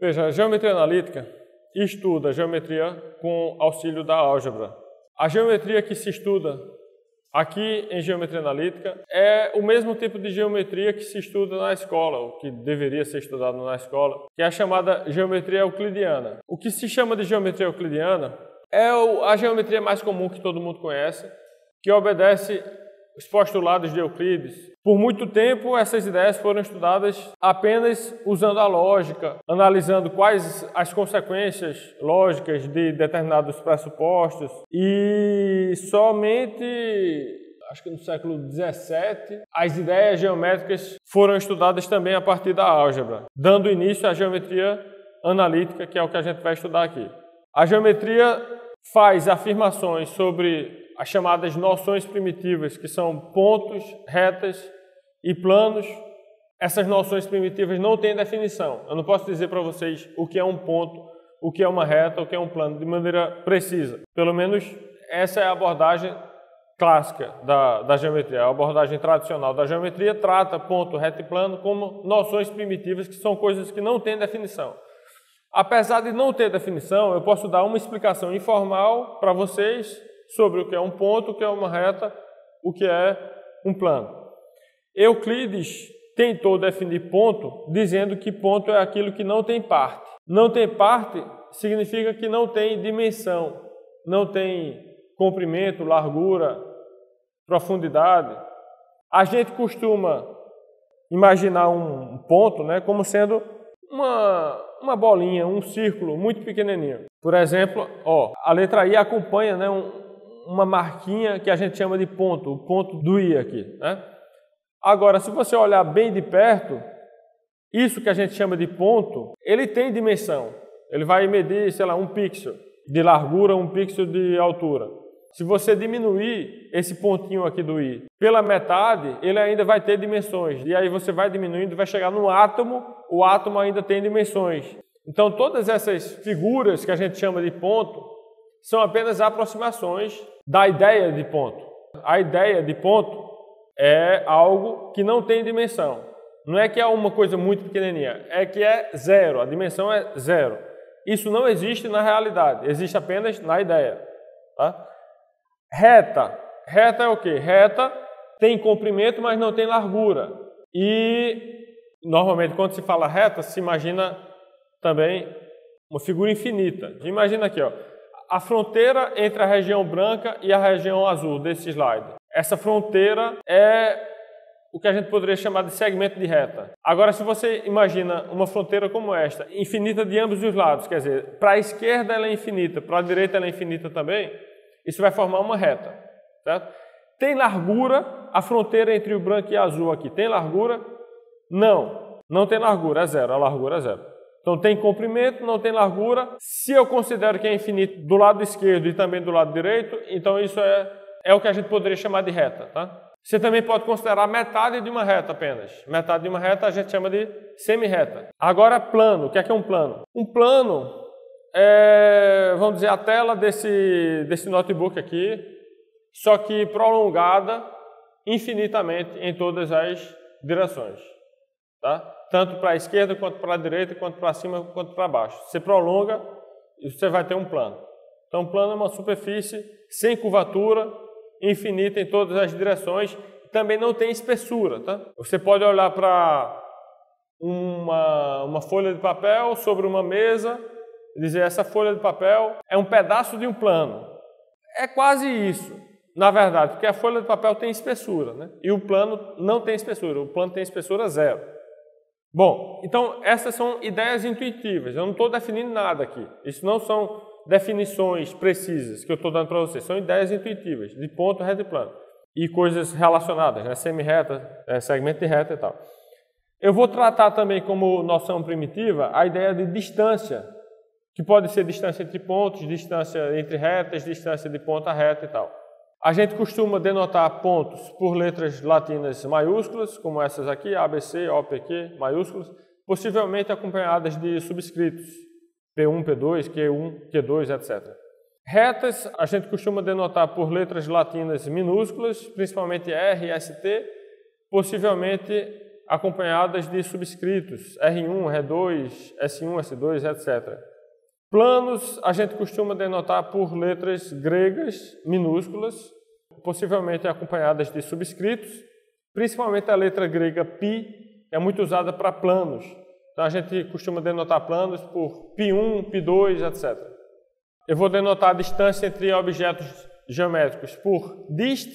Veja, a geometria analítica estuda a geometria com auxílio da álgebra. A geometria que se estuda aqui em geometria analítica é o mesmo tipo de geometria que se estuda na escola, ou que deveria ser estudado na escola, que é a chamada geometria euclidiana. O que se chama de geometria euclidiana é a geometria mais comum que todo mundo conhece, que obedece os postulados de Euclides. Por muito tempo, essas ideias foram estudadas apenas usando a lógica, analisando quais as consequências lógicas de determinados pressupostos, e somente, acho que no século XVII, as ideias geométricas foram estudadas também a partir da álgebra, dando início à geometria analítica, que é o que a gente vai estudar aqui. A geometria faz afirmações sobre as chamadas noções primitivas, que são pontos, retas e planos. Essas noções primitivas não têm definição. Eu não posso dizer para vocês o que é um ponto, o que é uma reta, o que é um plano, de maneira precisa. Pelo menos essa é a abordagem clássica da geometria. A abordagem tradicional da geometria trata ponto, reta e plano como noções primitivas, que são coisas que não têm definição. Apesar de não ter definição, eu posso dar uma explicação informal para vocês sobre o que é um ponto, o que é uma reta, o que é um plano. Euclides tentou definir ponto dizendo que ponto é aquilo que não tem parte. Não tem parte significa que não tem dimensão, não tem comprimento, largura, profundidade. A gente costuma imaginar um ponto, né, como sendo uma bolinha, um círculo muito pequenininho. Por exemplo, a letra I acompanha, né, uma marquinha que a gente chama de ponto, o ponto do I aqui, né? Agora, se você olhar bem de perto, isso que a gente chama de ponto, ele tem dimensão. Ele vai medir, sei lá, 1 pixel de largura, 1 pixel de altura. Se você diminuir esse pontinho aqui do I pela metade, ele ainda vai ter dimensões. E aí você vai diminuindo, vai chegar no átomo, o átomo ainda tem dimensões. Então, todas essas figuras que a gente chama de ponto são apenas aproximações da ideia de ponto. A ideia de ponto é algo que não tem dimensão. Não é que é uma coisa muito pequenininha, é que é zero, a dimensão é zero. Isso não existe na realidade, existe apenas na ideia. Tá? Reta. Reta é o quê? Reta tem comprimento, mas não tem largura. E, normalmente, quando se fala reta, se imagina também uma figura infinita. Imagina aqui, a fronteira entre a região branca e a região azul desse slide. Essa fronteira é o que a gente poderia chamar de segmento de reta. Agora, se você imagina uma fronteira como esta, infinita de ambos os lados, quer dizer, para a esquerda ela é infinita, para a direita ela é infinita também, isso vai formar uma reta. Certo? Tem largura a fronteira entre o branco e o azul aqui? Tem largura? Não, não tem largura, é zero, a largura é zero. Então tem comprimento, não tem largura. Se eu considero que é infinito do lado esquerdo e também do lado direito, então isso é o que a gente poderia chamar de reta. Tá? Você também pode considerar metade de uma reta apenas. Metade de uma reta a gente chama de semi-reta. Agora, plano. O que é um plano? Um plano é, vamos dizer, a tela desse notebook aqui, só que prolongada infinitamente em todas as direções. Tá? Tanto para a esquerda, quanto para a direita, quanto para cima, quanto para baixo. Você prolonga e você vai ter um plano. Então, um plano é uma superfície sem curvatura, infinita em todas as direções, também não tem espessura. Tá? Você pode olhar para uma folha de papel sobre uma mesa e dizer, essa folha de papel é um pedaço de um plano. É quase isso, na verdade, porque a folha de papel tem espessura, né? E o plano não tem espessura, o plano tem espessura zero. Bom, então essas são ideias intuitivas, eu não estou definindo nada aqui. Isso não são definições precisas que eu estou dando para vocês, são ideias intuitivas, de ponto, reta e plano. E coisas relacionadas, né? Semi-reta, segmento de reta e tal. Eu vou tratar também como noção primitiva a ideia de distância, que pode ser distância entre pontos, distância entre retas, distância de ponta a reta e tal. A gente costuma denotar pontos por letras latinas maiúsculas, como essas aqui, ABC, OPQ, maiúsculas, possivelmente acompanhadas de subscritos, P1, P2, Q1, Q2, etc. Retas, a gente costuma denotar por letras latinas minúsculas, principalmente R e ST, possivelmente acompanhadas de subscritos, R1, R2, S1, S2, etc. Planos a gente costuma denotar por letras gregas minúsculas, possivelmente acompanhadas de subscritos, principalmente a letra grega π, é muito usada para planos. Então a gente costuma denotar planos por π1, π2, etc. Eu vou denotar a distância entre objetos geométricos por dist.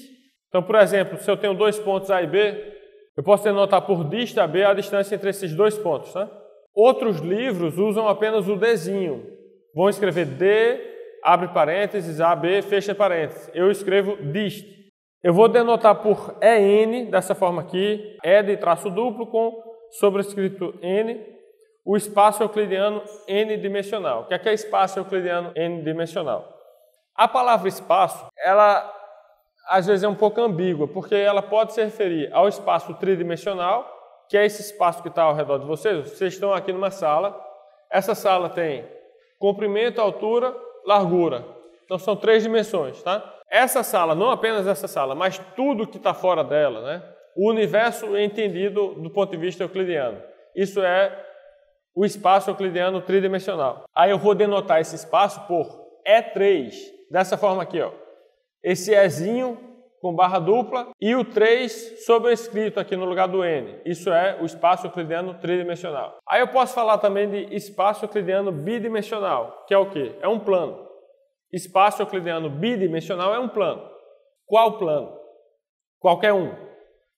Então, por exemplo, se eu tenho dois pontos A e B, eu posso denotar por dist AB a distância entre esses dois pontos. Tá? Outros livros usam apenas o Dzinho. Vão escrever D, abre parênteses, AB, fecha parênteses. Eu escrevo dist. Eu vou denotar por EN, dessa forma aqui, E de traço duplo com sobrescrito N, o espaço euclidiano n-dimensional. O que é espaço euclidiano n-dimensional? A palavra espaço, ela às vezes é um pouco ambígua, porque ela pode se referir ao espaço tridimensional, que é esse espaço que está ao redor de vocês. Vocês estão aqui numa sala, essa sala tem comprimento, altura, largura. Então são 3 dimensões, tá? Essa sala, não apenas essa sala, mas tudo que está fora dela, né? O universo é entendido do ponto de vista euclidiano. Isso é o espaço euclidiano tridimensional. Aí eu vou denotar esse espaço por E3, dessa forma aqui, ó. Esse Ezinho com barra dupla e o 3 sobrescrito aqui no lugar do N. Isso é o espaço euclidiano tridimensional. Aí eu posso falar também de espaço euclidiano bidimensional, que é o quê? É um plano. Espaço euclidiano bidimensional é um plano. Qual plano? Qualquer um.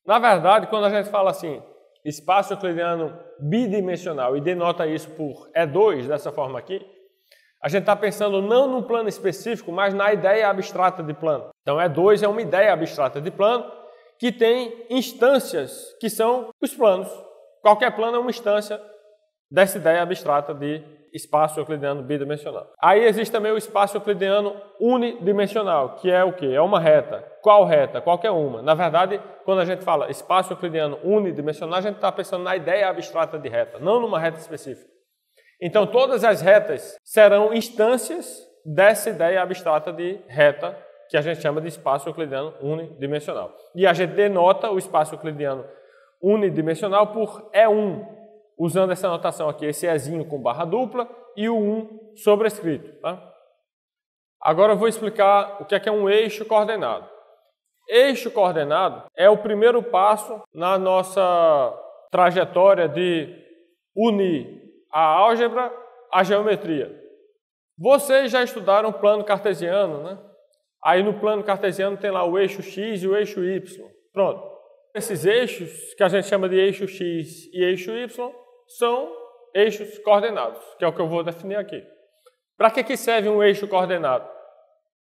Na verdade, quando a gente fala assim, espaço euclidiano bidimensional e denota isso por E2, dessa forma aqui, a gente está pensando não num plano específico, mas na ideia abstrata de plano. Então, E2 é uma ideia abstrata de plano que tem instâncias que são os planos. Qualquer plano é uma instância dessa ideia abstrata de espaço euclidiano bidimensional. Aí existe também o espaço euclidiano unidimensional, que é o quê? É uma reta. Qual reta? Qualquer uma. Na verdade, quando a gente fala espaço euclidiano unidimensional, a gente está pensando na ideia abstrata de reta, não numa reta específica. Então, todas as retas serão instâncias dessa ideia abstrata de reta, que a gente chama de espaço euclidiano unidimensional. E a gente denota o espaço euclidiano unidimensional por E1, usando essa notação aqui, esse Ezinho com barra dupla e o 1 sobrescrito. Tá? Agora eu vou explicar o que é um eixo coordenado. Eixo coordenado é o primeiro passo na nossa trajetória de unir a álgebra à geometria. Vocês já estudaram plano cartesiano, né? Aí no plano cartesiano tem lá o eixo x e o eixo y. Pronto. Esses eixos, que a gente chama de eixo x e eixo y, são eixos coordenados, que é o que eu vou definir aqui. Para que serve um eixo coordenado?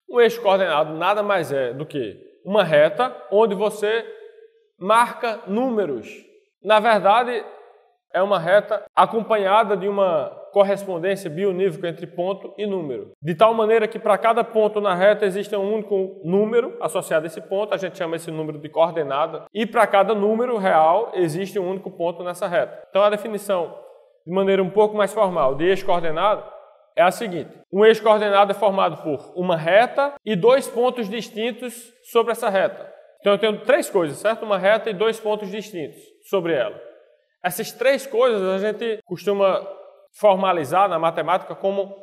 Um eixo coordenado nada mais é do que uma reta onde você marca números. Na verdade, é uma reta acompanhada de uma correspondência bionívoca entre ponto e número. De tal maneira que para cada ponto na reta existe um único número associado a esse ponto, a gente chama esse número de coordenada, e para cada número real existe um único ponto nessa reta. Então a definição, de maneira um pouco mais formal, de eixo coordenado é a seguinte: um eixo coordenado é formado por uma reta e 2 pontos distintos sobre essa reta. Então eu tenho 3 coisas, certo? Uma reta e 2 pontos distintos sobre ela. Essas 3 coisas a gente costuma formalizar na matemática como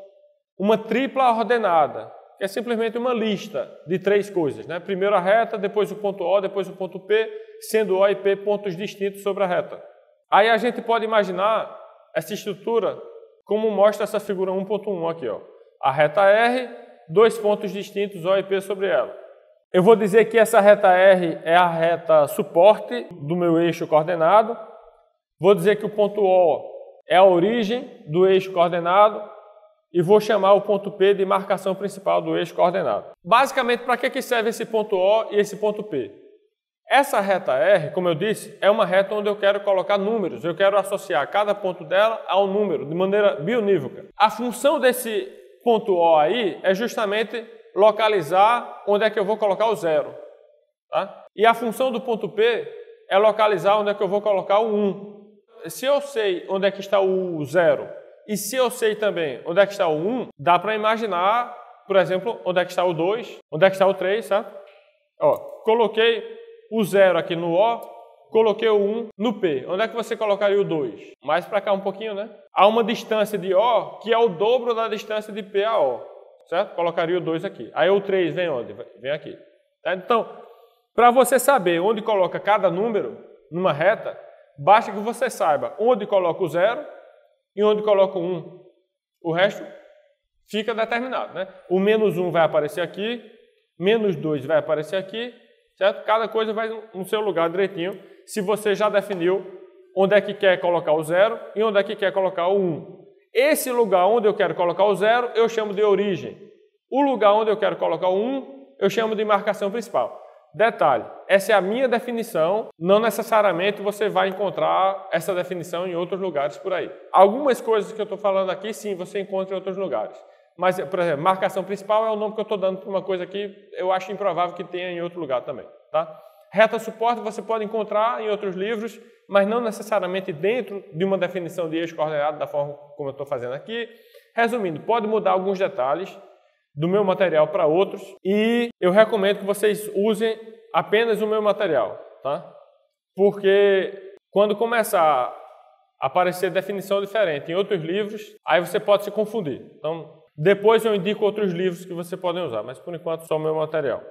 uma tripla ordenada, que é simplesmente uma lista de 3 coisas, né? Primeiro a reta, depois o ponto O, depois o ponto P, sendo O e P pontos distintos sobre a reta. Aí a gente pode imaginar essa estrutura como mostra essa figura 1.1 aqui, ó. A reta R, 2 pontos distintos O e P sobre ela. Eu vou dizer que essa reta R é a reta suporte do meu eixo coordenado. Vou dizer que o ponto O é a origem do eixo coordenado e vou chamar o ponto P de marcação principal do eixo coordenado. Basicamente, para que serve esse ponto O e esse ponto P? Essa reta R, como eu disse, é uma reta onde eu quero colocar números. Eu quero associar cada ponto dela ao número, de maneira bionívoca. A função desse ponto O aí é justamente localizar onde é que eu vou colocar o 0. Tá? E a função do ponto P é localizar onde é que eu vou colocar o 1. Se eu sei onde é que está o 0 e se eu sei também onde é que está o 1, dá para imaginar, por exemplo, onde é que está o 2, onde é que está o 3, certo? Ó, coloquei o 0 aqui no O, coloquei o 1 no P. Onde é que você colocaria o 2? Mais para cá um pouquinho, né? Há uma distância de O que é o dobro da distância de P a O, certo? Colocaria o 2 aqui. Aí o 3 vem onde? Vem aqui. Tá? Então, para você saber onde coloca cada número numa reta, basta que você saiba onde coloca o 0 e onde coloca o 1. O resto fica determinado, né? O menos 1 vai aparecer aqui, menos 2 vai aparecer aqui, certo? Cada coisa vai no seu lugar direitinho, se você já definiu onde é que quer colocar o 0 e onde é que quer colocar o 1. Esse lugar onde eu quero colocar o 0, eu chamo de origem. O lugar onde eu quero colocar o 1, eu chamo de marcação principal. Detalhe, essa é a minha definição, não necessariamente você vai encontrar essa definição em outros lugares por aí. Algumas coisas que eu estou falando aqui, sim, você encontra em outros lugares. Mas, por exemplo, marcação principal é o nome que eu estou dando para uma coisa que eu acho improvável que tenha em outro lugar também. Tá? Reta suporte você pode encontrar em outros livros, mas não necessariamente dentro de uma definição de eixo coordenado da forma como eu estou fazendo aqui. Resumindo, pode mudar alguns detalhes do meu material para outros e eu recomendo que vocês usem apenas o meu material, tá? Porque quando começar a aparecer definição diferente em outros livros, aí você pode se confundir. Então, depois eu indico outros livros que você podem usar, mas por enquanto só o meu material.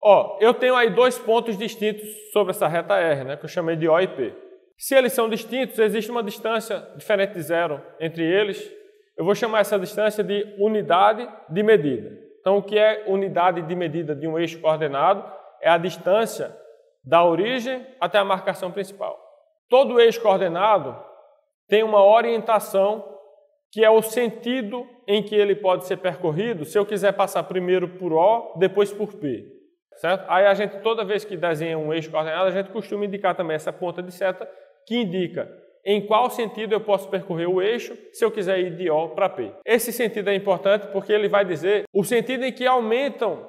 Ó, eu tenho aí 2 pontos distintos sobre essa reta R, né, que eu chamei de O e P. Se eles são distintos, existe uma distância diferente de 0 entre eles. Eu vou chamar essa distância de unidade de medida. Então, o que é unidade de medida de um eixo coordenado? É a distância da origem até a marcação principal. Todo eixo coordenado tem uma orientação que é o sentido em que ele pode ser percorrido se eu quiser passar primeiro por O, depois por P. Certo? Aí a gente, toda vez que desenha um eixo coordenado, a gente costuma indicar também essa ponta de seta que indica em qual sentido eu posso percorrer o eixo se eu quiser ir de O para P. Esse sentido é importante porque ele vai dizer o sentido em que aumentam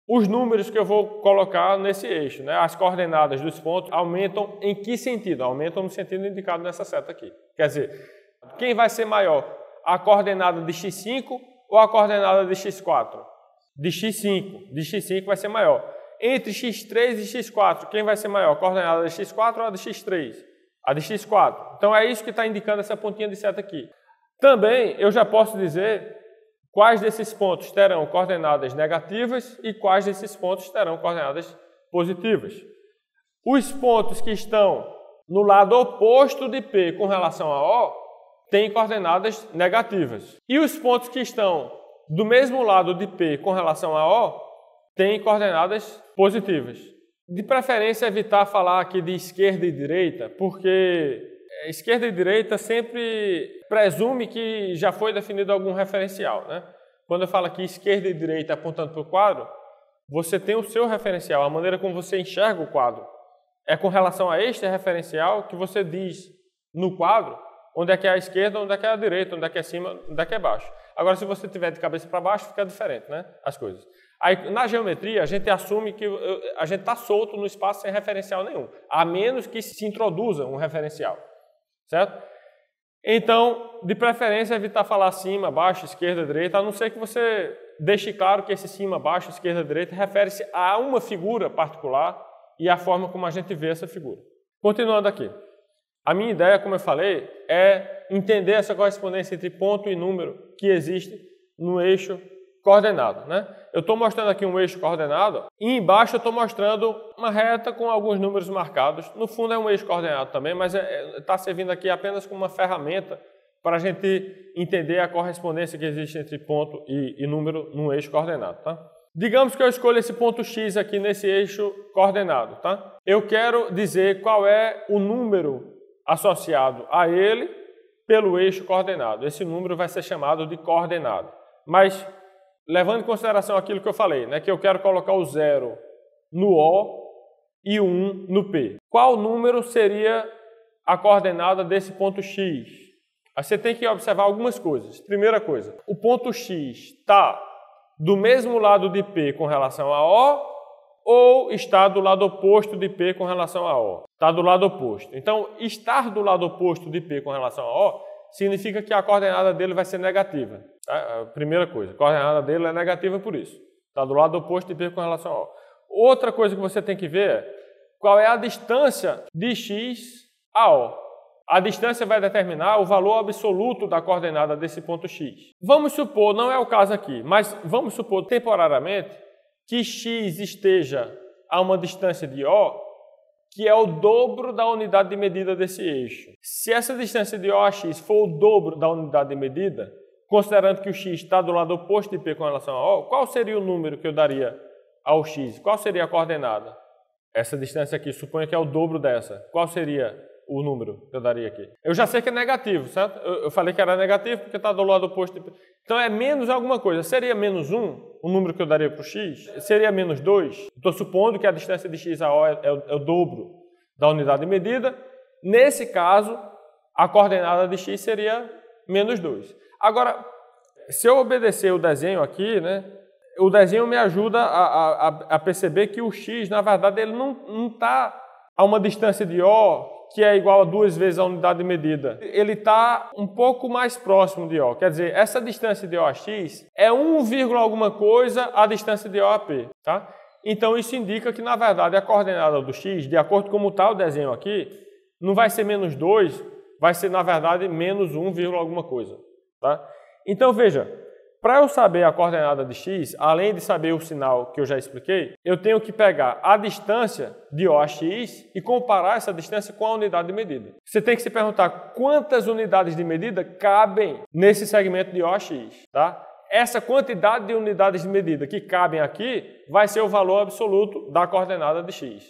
os números que eu vou colocar nesse eixo, né? As coordenadas dos pontos aumentam em que sentido? Aumentam no sentido indicado nessa seta aqui. Quer dizer, quem vai ser maior? A coordenada de x5 ou a coordenada de x4? De x5. De x5 vai ser maior. Entre x3 e x4, quem vai ser maior? A coordenada de x4 ou a de x3? A de x4. Então é isso que está indicando essa pontinha de seta aqui. Também eu já posso dizer quais desses pontos terão coordenadas negativas e quais desses pontos terão coordenadas positivas. Os pontos que estão no lado oposto de P com relação a O têm coordenadas negativas. E os pontos que estão do mesmo lado de P com relação a O têm coordenadas positivas. De preferência, evitar falar aqui de esquerda e direita, porque esquerda e direita sempre presume que já foi definido algum referencial, né? Quando eu falo aqui esquerda e direita apontando para o quadro, você tem o seu referencial, a maneira como você enxerga o quadro. É com relação a este referencial que você diz no quadro onde é que é a esquerda, onde é que é a direita, onde é que é cima, onde é que é baixo. Agora, se você tiver de cabeça para baixo, fica diferente, né? As coisas. Aí, na geometria, a gente assume que a gente está solto no espaço sem referencial nenhum, a menos que se introduza um referencial, certo? Então, de preferência, evitar falar cima, baixo, esquerda, direita, a não ser que você deixe claro que esse cima, baixo, esquerda, direita refere-se a uma figura particular e a forma como a gente vê essa figura. Continuando aqui. A minha ideia, como eu falei, é entender essa correspondência entre ponto e número que existe no eixo coordenado, né? Eu estou mostrando aqui um eixo coordenado e embaixo eu estou mostrando uma reta com alguns números marcados. No fundo é um eixo coordenado também, mas está servindo aqui apenas como uma ferramenta para a gente entender a correspondência que existe entre ponto e número num eixo coordenado, tá? Digamos que eu escolho esse ponto X aqui nesse eixo coordenado, tá? Eu quero dizer qual é o número associado a ele pelo eixo coordenado. Esse número vai ser chamado de coordenado. Mas, levando em consideração aquilo que eu falei, né, que eu quero colocar o 0 no O e o 1 no P. Qual número seria a coordenada desse ponto X? Aí você tem que observar algumas coisas. Primeira coisa, o ponto X está do mesmo lado de P com relação a O ou está do lado oposto de P com relação a O? Está do lado oposto. Então, estar do lado oposto de P com relação a O significa que a coordenada dele vai ser negativa. Tá? A primeira coisa, a coordenada dele é negativa por isso. Está do lado oposto de P com relação a O. Outra coisa que você tem que ver é qual é a distância de x a O. A distância vai determinar o valor absoluto da coordenada desse ponto x. Vamos supor, não é o caso aqui, mas vamos supor temporariamente que x esteja a uma distância de O, que é o dobro da unidade de medida desse eixo. Se essa distância de O a x for o dobro da unidade de medida, considerando que o x está do lado oposto de P com relação a O, qual seria o número que eu daria ao x? Qual seria a coordenada? Essa distância aqui, suponha que é o dobro dessa. Qual seria o número que eu daria aqui? Eu já sei que é negativo, certo? Eu falei que era negativo porque está do lado oposto de P. Então é menos alguma coisa. Seria menos 1, o número que eu daria para o x? Seria menos 2? Estou supondo que a distância de x a O é o dobro da unidade de medida. Nesse caso, a coordenada de x seria menos 2. Agora, se eu obedecer o desenho aqui, né, o desenho me ajuda a perceber que o x, na verdade, ele não está a uma distância de O que é igual a 2 vezes a unidade de medida. Ele está um pouco mais próximo de O. Quer dizer, essa distância de O a x é 1, alguma coisa a distância de O a P. Tá? Então, isso indica que, na verdade, a coordenada do x, de acordo com como está o desenho aqui, não vai ser menos 2, vai ser, na verdade, menos 1, alguma coisa. Tá? Então, veja, para eu saber a coordenada de x, além de saber o sinal que eu já expliquei, eu tenho que pegar a distância de O a x e comparar essa distância com a unidade de medida. Você tem que se perguntar quantas unidades de medida cabem nesse segmento de O a x. Tá? Essa quantidade de unidades de medida que cabem aqui vai ser o valor absoluto da coordenada de x.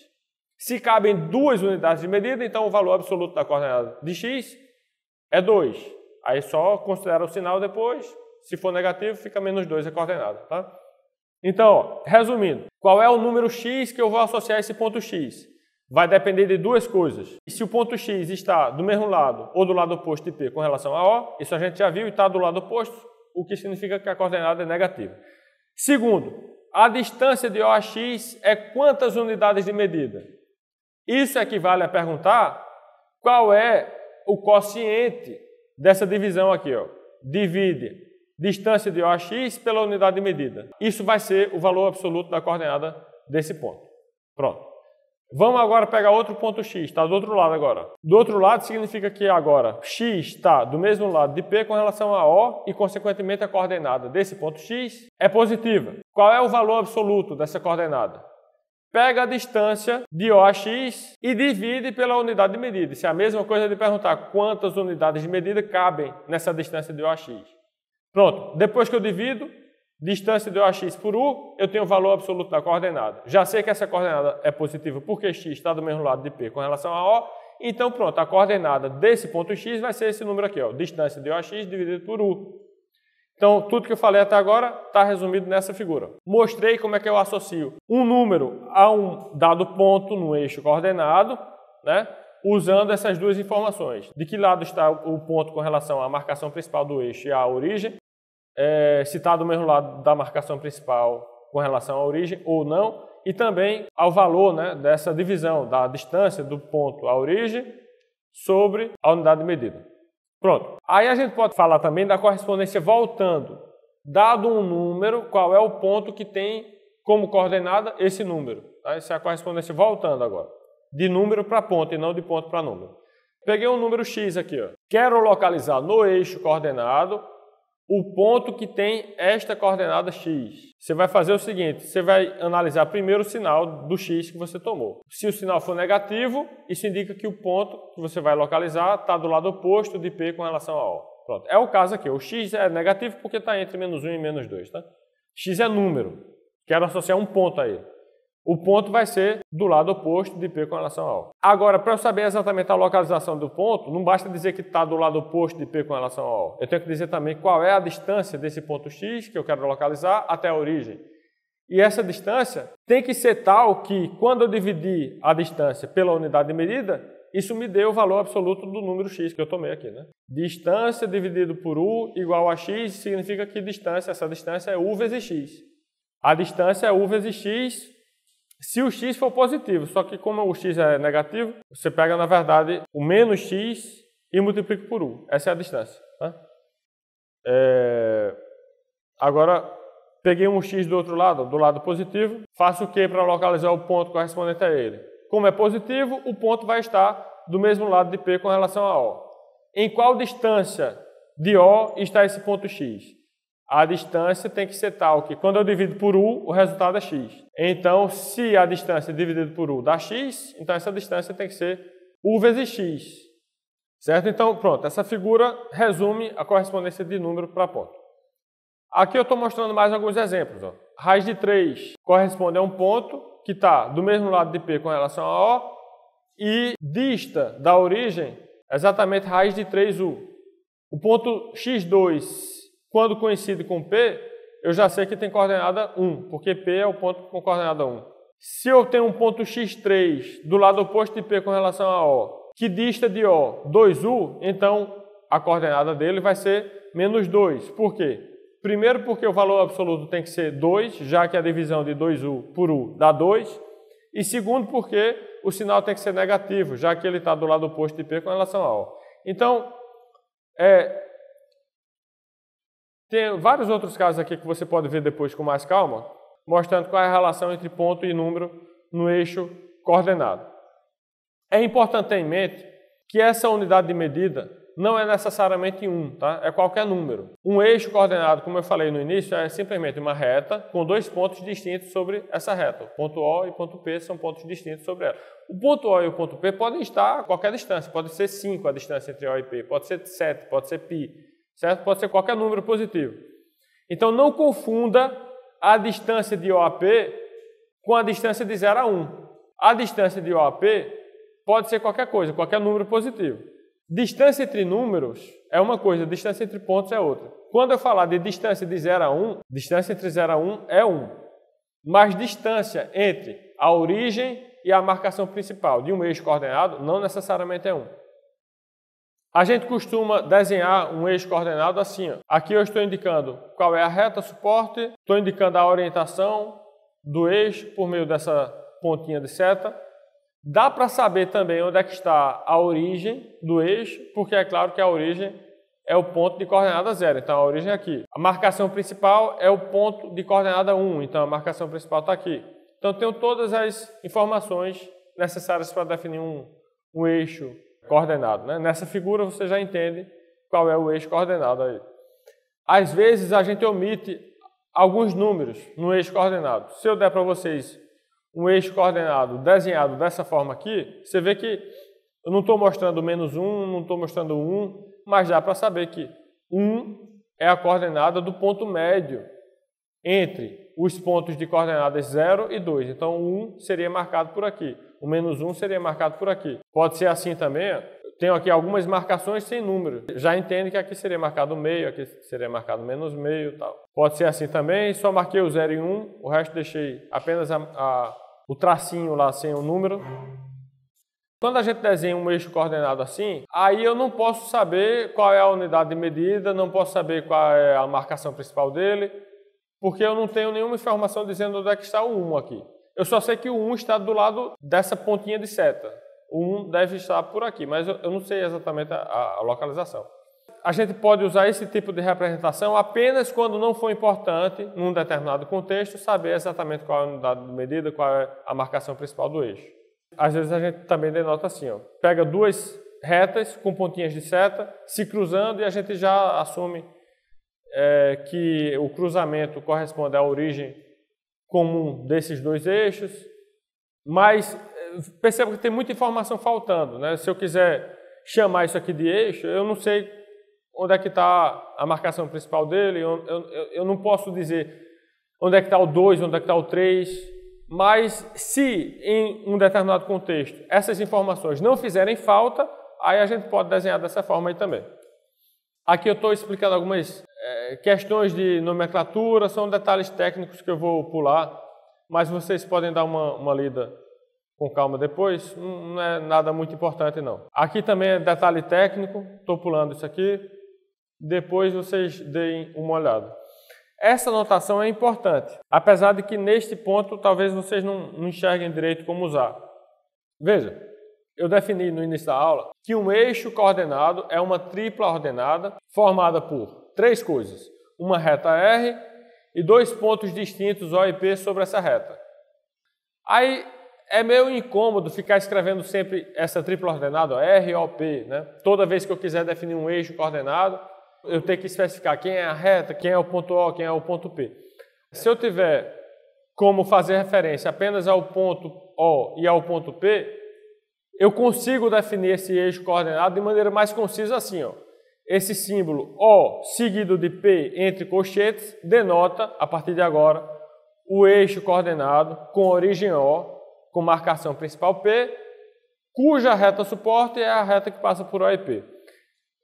Se cabem 2 unidades de medida, então o valor absoluto da coordenada de x é 2. Aí só considera o sinal depois. Se for negativo, fica menos 2 a coordenada. Tá? Então, ó, resumindo, qual é o número x que eu vou associar a esse ponto x? Vai depender de duas coisas. E se o ponto x está do mesmo lado ou do lado oposto de P com relação a O, isso a gente já viu e está do lado oposto, o que significa que a coordenada é negativa. Segundo, a distância de O a x é quantas unidades de medida? Isso equivale a perguntar qual é o quociente dessa divisão aqui. Ó. Divide distância de O a x pela unidade de medida. Isso vai ser o valor absoluto da coordenada desse ponto. Pronto. Vamos agora pegar outro ponto x, está do outro lado agora. Do outro lado significa que agora x está do mesmo lado de P com relação a O e, consequentemente, a coordenada desse ponto x é positiva. Qual é o valor absoluto dessa coordenada? Pega a distância de O a x e divide pela unidade de medida. Isso é a mesma coisa de perguntar quantas unidades de medida cabem nessa distância de O a x. Pronto, depois que eu divido distância de O a x por U, eu tenho o valor absoluto da coordenada. Já sei que essa coordenada é positiva porque x está do mesmo lado de P com relação a O, então pronto, a coordenada desse ponto x vai ser esse número aqui, ó, distância de O a x dividido por U. Então, tudo que eu falei até agora está resumido nessa figura. Mostrei como é que eu associo um número a um dado ponto no eixo coordenado, né, usando essas duas informações. De que lado está o ponto com relação à marcação principal do eixo e à origem, se está do mesmo lado da marcação principal com relação à origem ou não, e também ao valor, né, dessa divisão da distância do ponto à origem sobre a unidade de medida. Pronto. Aí a gente pode falar também da correspondência voltando. Dado um número, qual é o ponto que tem como coordenada esse número? Tá? Essa é a correspondência voltando agora. De número para ponto e não de ponto para número. Peguei um número x aqui. Ó. Quero localizar no eixo coordenado o ponto que tem esta coordenada x. Você vai fazer o seguinte, você vai analisar primeiro o sinal do x que você tomou. Se o sinal for negativo, isso indica que o ponto que você vai localizar está do lado oposto de P com relação a O. Pronto. É o caso aqui. O x é negativo porque está entre menos 1 e menos 2. Tá? X é número. Quero associar um ponto a ele. O ponto vai ser do lado oposto de P com relação a O. Agora, para eu saber exatamente a localização do ponto, não basta dizer que está do lado oposto de P com relação a O. Eu tenho que dizer também qual é a distância desse ponto x que eu quero localizar até a origem. E essa distância tem que ser tal que, quando eu dividir a distância pela unidade de medida, isso me dê o valor absoluto do número x que eu tomei aqui. Né? Distância dividido por u igual a x significa que essa distância é u vezes x. A distância é u vezes x se o x for positivo, só que como o x é negativo, você pega, na verdade, o menos x e multiplica por u. Essa é a distância. Tá? Agora, peguei um x do outro lado, do lado positivo, faço o que para localizar o ponto correspondente a ele? como é positivo, o ponto vai estar do mesmo lado de P com relação a O. Em qual distância de O está esse ponto X? A distância tem que ser tal que quando eu divido por U, o resultado é X. Então, se a distância dividida por U dá X, então essa distância tem que ser U vezes X. Certo? Então, pronto, essa figura resume a correspondência de número para ponto. Aqui eu estou mostrando mais alguns exemplos. Ó. Raiz de 3 corresponde a um ponto que está do mesmo lado de P com relação a O e dista da origem exatamente raiz de 3U. O ponto x2, quando coincide com P, eu já sei que tem coordenada 1, porque P é o ponto com coordenada 1. Se eu tenho um ponto x3 do lado oposto de P com relação a O, que dista de O 2U, então a coordenada dele vai ser menos 2. Por quê? Primeiro porque o valor absoluto tem que ser 2, já que a divisão de 2U por U dá 2. E segundo porque o sinal tem que ser negativo, já que ele está do lado oposto de P com relação a O. Então, tem vários outros casos aqui que você pode ver depois com mais calma, mostrando qual é a relação entre ponto e número no eixo coordenado. É importante ter em mente que essa unidade de medida não é necessariamente 1, tá? É qualquer número. Um eixo coordenado, como eu falei no início, é simplesmente uma reta com dois pontos distintos sobre essa reta. O ponto O e o ponto P são pontos distintos sobre ela. O ponto O e o ponto P podem estar a qualquer distância. Pode ser 5 a distância entre O e P, pode ser 7, pode ser π, certo? Pode ser qualquer número positivo. Então não confunda a distância de O a P com a distância de 0 a 1. A distância de O a P pode ser qualquer coisa, qualquer número positivo. Distância entre números é uma coisa, distância entre pontos é outra. Quando eu falar de distância de 0 a 1, distância entre 0 a 1 é 1. Mas distância entre a origem e a marcação principal de um eixo coordenado não necessariamente é 1. A gente costuma desenhar um eixo coordenado assim. Ó. Aqui eu estou indicando qual é a reta suporte, estou indicando a orientação do eixo por meio dessa pontinha de seta. Dá para saber também onde é que está a origem do eixo, porque é claro que a origem é o ponto de coordenada 0, então a origem é aqui. A marcação principal é o ponto de coordenada 1, então a marcação principal está aqui. Então tenho todas as informações necessárias para definir um eixo coordenado. Né? Nessa figura você já entende qual é o eixo coordenado aí. Às vezes a gente omite alguns números no eixo coordenado. Se eu der para vocês um eixo coordenado desenhado dessa forma aqui, você vê que eu não estou mostrando menos 1, não estou mostrando 1, mas dá para saber que 1 é a coordenada do ponto médio entre os pontos de coordenadas 0 e 2. Então, o 1 seria marcado por aqui, o menos 1 seria marcado por aqui. Pode ser assim também, ó. Tenho aqui algumas marcações sem número. Já entende que aqui seria marcado meio, aqui seria marcado menos meio e tal. Pode ser assim também, só marquei o 0 e 1, o resto deixei apenas o tracinho lá sem o número. Quando a gente desenha um eixo coordenado assim, aí eu não posso saber qual é a unidade de medida, não posso saber qual é a marcação principal dele, porque eu não tenho nenhuma informação dizendo onde é que está o 1 aqui. Eu só sei que o 1 está do lado dessa pontinha de seta. O 1 deve estar por aqui, mas eu não sei exatamente a localização. A gente pode usar esse tipo de representação apenas quando não for importante, num determinado contexto, saber exatamente qual é a unidade de medida, qual é a marcação principal do eixo. Às vezes a gente também denota assim, ó, pega duas retas com pontinhas de seta, se cruzando e a gente já assume que o cruzamento corresponde à origem comum desses dois eixos, mas perceba que tem muita informação faltando, né? Se eu quiser chamar isso aqui de eixo, eu não sei onde é que está a marcação principal dele, eu não posso dizer onde é que está o 2, onde é que está o 3, mas se em um determinado contexto essas informações não fizerem falta, aí a gente pode desenhar dessa forma aí também. Aqui eu estou explicando algumas questões de nomenclatura, são detalhes técnicos que eu vou pular, mas vocês podem dar uma lida com calma depois, não é nada muito importante não. Aqui também é detalhe técnico, estou pulando isso aqui, depois vocês deem uma olhada. Essa notação é importante, apesar de que neste ponto talvez vocês não enxerguem direito como usar. Veja, eu defini no início da aula que um eixo coordenado é uma tripla ordenada formada por três coisas, uma reta R e dois pontos distintos O e P sobre essa reta. Aí é meio incômodo ficar escrevendo sempre essa tripla ordenada, ó, R, O, P, né? Toda vez que eu quiser definir um eixo coordenado, eu tenho que especificar quem é a reta, quem é o ponto O, quem é o ponto P. Se eu tiver como fazer referência apenas ao ponto O e ao ponto P, eu consigo definir esse eixo coordenado de maneira mais concisa assim, ó. Esse símbolo O seguido de P entre colchetes denota, a partir de agora, o eixo coordenado com origem O, com marcação principal P, cuja reta suporte é a reta que passa por O e P.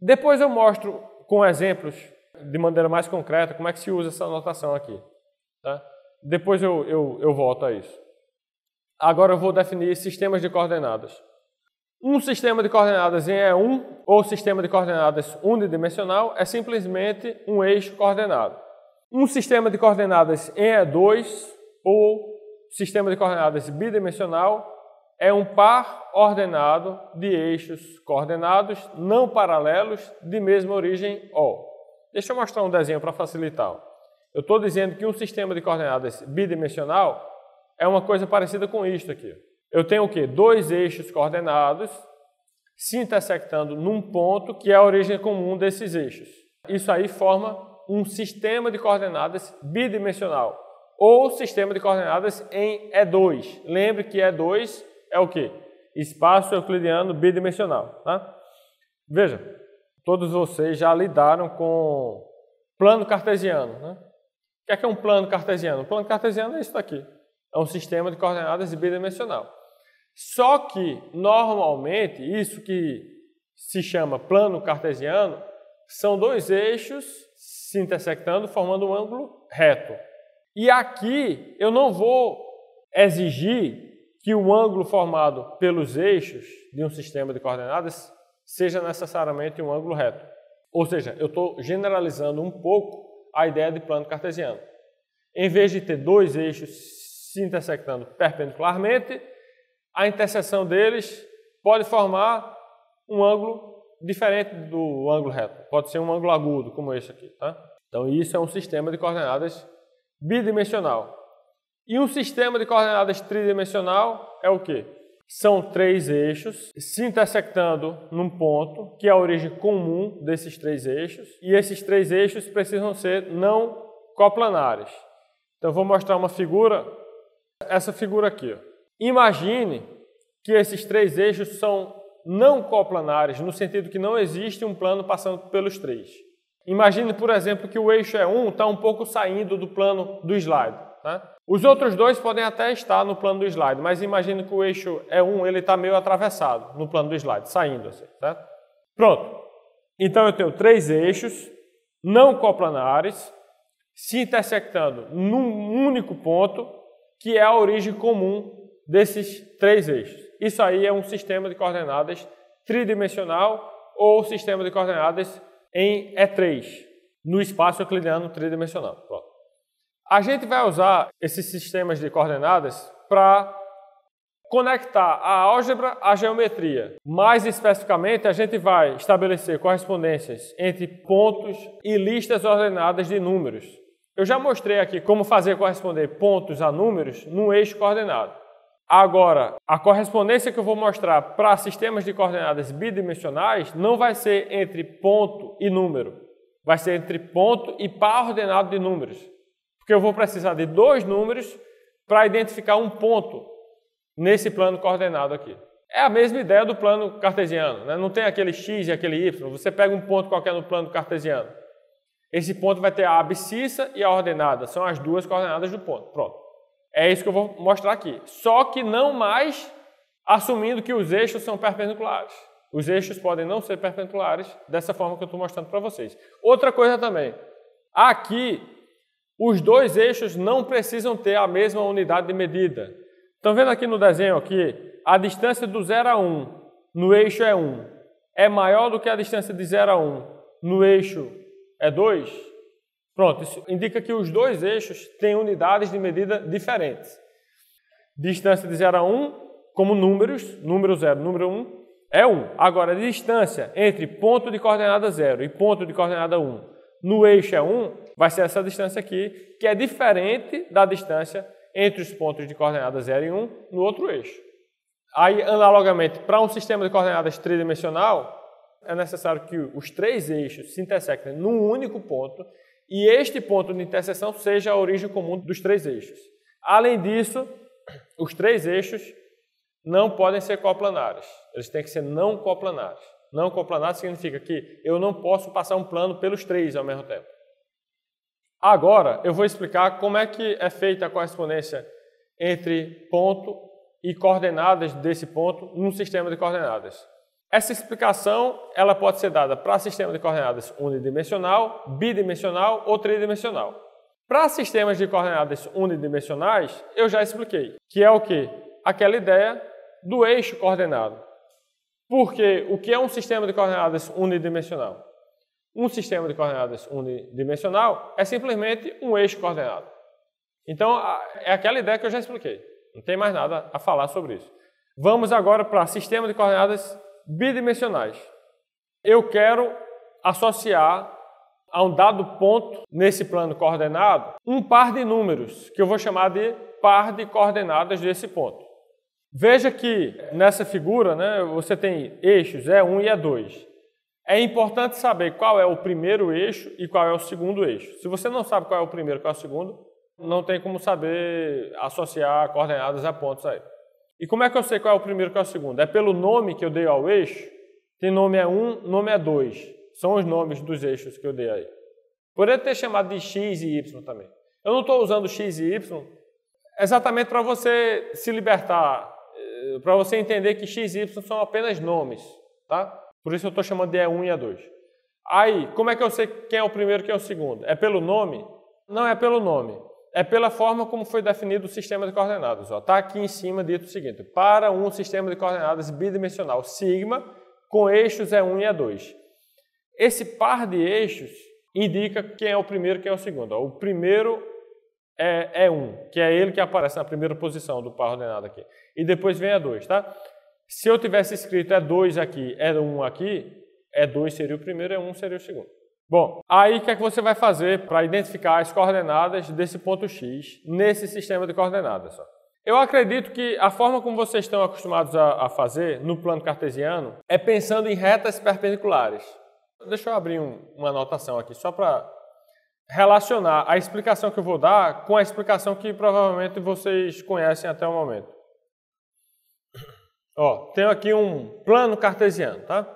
Depois eu mostro com exemplos, de maneira mais concreta, como é que se usa essa notação aqui. Tá? Depois eu volto a isso. Agora eu vou definir sistemas de coordenadas. Um sistema de coordenadas em E1 ou sistema de coordenadas unidimensional é simplesmente um eixo coordenado. Um sistema de coordenadas em E2 ou sistema de coordenadas bidimensional é um par ordenado de eixos coordenados não paralelos de mesma origem O. Deixa eu mostrar um desenho para facilitar. Eu estou dizendo que um sistema de coordenadas bidimensional é uma coisa parecida com isto aqui. Eu tenho o quê? Dois eixos coordenados se intersectando num ponto que é a origem comum desses eixos. Isso aí forma um sistema de coordenadas bidimensional ou sistema de coordenadas em E2. Lembre que E2 é o quê? Espaço euclidiano bidimensional. Tá? Veja, todos vocês já lidaram com plano cartesiano. Né? O que é um plano cartesiano? O plano cartesiano é isso daqui. É um sistema de coordenadas bidimensional. Só que, normalmente, isso que se chama plano cartesiano são dois eixos se intersectando, formando um ângulo reto. E aqui eu não vou exigir que o ângulo formado pelos eixos de um sistema de coordenadas seja necessariamente um ângulo reto. Ou seja, eu estou generalizando um pouco a ideia de plano cartesiano. Em vez de ter dois eixos se intersectando perpendicularmente, a interseção deles pode formar um ângulo diferente do ângulo reto. Pode ser um ângulo agudo, como esse aqui. Tá? Então, isso é um sistema de coordenadas bidimensional. E um sistema de coordenadas tridimensional é o quê? São três eixos se intersectando num ponto, que é a origem comum desses três eixos, e esses três eixos precisam ser não coplanares. Então, eu vou mostrar uma figura, essa figura aqui. Ó. Imagine que esses três eixos são não coplanares, no sentido que não existe um plano passando pelos três. Imagine, por exemplo, que o eixo E1 está um pouco saindo do plano do slide. Tá? Os outros dois podem até estar no plano do slide, mas imagine que o eixo E1 está meio atravessado no plano do slide, saindo assim. Tá? Pronto. Então eu tenho três eixos não coplanares se intersectando num único ponto, que é a origem comum desses três eixos. Isso aí é um sistema de coordenadas tridimensional ou sistema de coordenadas em E3, no espaço euclidiano tridimensional. Pronto. A gente vai usar esses sistemas de coordenadas para conectar a álgebra à geometria. Mais especificamente, a gente vai estabelecer correspondências entre pontos e listas ordenadas de números. Eu já mostrei aqui como fazer corresponder pontos a números num eixo coordenado. Agora, a correspondência que eu vou mostrar para sistemas de coordenadas bidimensionais não vai ser entre ponto e número. Vai ser entre ponto e par ordenado de números. Porque eu vou precisar de dois números para identificar um ponto nesse plano coordenado aqui. É a mesma ideia do plano cartesiano, né? Não tem aquele x e aquele y. Você pega um ponto qualquer no plano cartesiano. Esse ponto vai ter a abscissa e a ordenada. São as duas coordenadas do ponto. Pronto. É isso que eu vou mostrar aqui. Só que não mais assumindo que os eixos são perpendiculares. Os eixos podem não ser perpendiculares dessa forma que eu estou mostrando para vocês. Outra coisa também. Aqui, os dois eixos não precisam ter a mesma unidade de medida. Estão vendo aqui no desenho aqui, a distância do 0 a 1 no eixo E1 é maior do que a distância de 0 a 1 no eixo E2? Pronto, isso indica que os dois eixos têm unidades de medida diferentes. Distância de 0 a 1, como números, número 0, número 1, é 1. Agora, a distância entre ponto de coordenada 0 e ponto de coordenada 1 no eixo E1 vai ser essa distância aqui, que é diferente da distância entre os pontos de coordenadas 0 e 1 no outro eixo. Aí, analogamente, para um sistema de coordenadas tridimensional, é necessário que os três eixos se intersectem num único ponto e este ponto de interseção seja a origem comum dos três eixos. Além disso, os três eixos não podem ser coplanares, eles têm que ser não coplanares. Não coplanar significa que eu não posso passar um plano pelos três ao mesmo tempo. Agora, eu vou explicar como é que é feita a correspondência entre ponto e coordenadas desse ponto num sistema de coordenadas. Essa explicação ela pode ser dada para sistema de coordenadas unidimensional, bidimensional ou tridimensional. Para sistemas de coordenadas unidimensionais, eu já expliquei, que é o quê? Aquela ideia do eixo coordenado. Porque o que é um sistema de coordenadas unidimensional? Um sistema de coordenadas unidimensional é simplesmente um eixo coordenado. Então, é aquela ideia que eu já expliquei. Não tem mais nada a falar sobre isso. Vamos agora para sistema de coordenadas bidimensionais. Eu quero associar a um dado ponto nesse plano coordenado um par de números, que eu vou chamar de par de coordenadas desse ponto. Veja que nessa figura, né, você tem eixos E1 e E2. É importante saber qual é o primeiro eixo e qual é o segundo eixo. Se você não sabe qual é o primeiro e qual é o segundo, não tem como saber associar coordenadas a pontos aí. E como é que eu sei qual é o primeiro e qual é o segundo? É pelo nome que eu dei ao eixo. Tem nome E1, nome E2. São os nomes dos eixos que eu dei aí. Poderia ter chamado de X e Y também. Eu não estou usando X e Y exatamente para você se libertar, para você entender que X e Y são apenas nomes, tá? Por isso eu estou chamando de E1 e E2. Aí, como é que eu sei quem é o primeiro e quem é o segundo? É pelo nome? Não é pelo nome. É pela forma como foi definido o sistema de coordenadas. Está aqui em cima dito o seguinte: para um sistema de coordenadas bidimensional sigma com eixos E1 e E2. Esse par de eixos indica quem é o primeiro e quem é o segundo. O primeiro é E1, que é ele que aparece na primeira posição do par ordenado aqui. E depois vem E2, tá? Se eu tivesse escrito E2 aqui, E1 aqui, E2 seria o primeiro, E1 seria o segundo. Bom, aí o que é que você vai fazer para identificar as coordenadas desse ponto X nesse sistema de coordenadas? Eu acredito que a forma como vocês estão acostumados a fazer no plano cartesiano é pensando em retas perpendiculares. Deixa eu abrir uma anotação aqui, só para relacionar a explicação que eu vou dar com a explicação que provavelmente vocês conhecem até o momento. Tenho aqui um plano cartesiano, tá?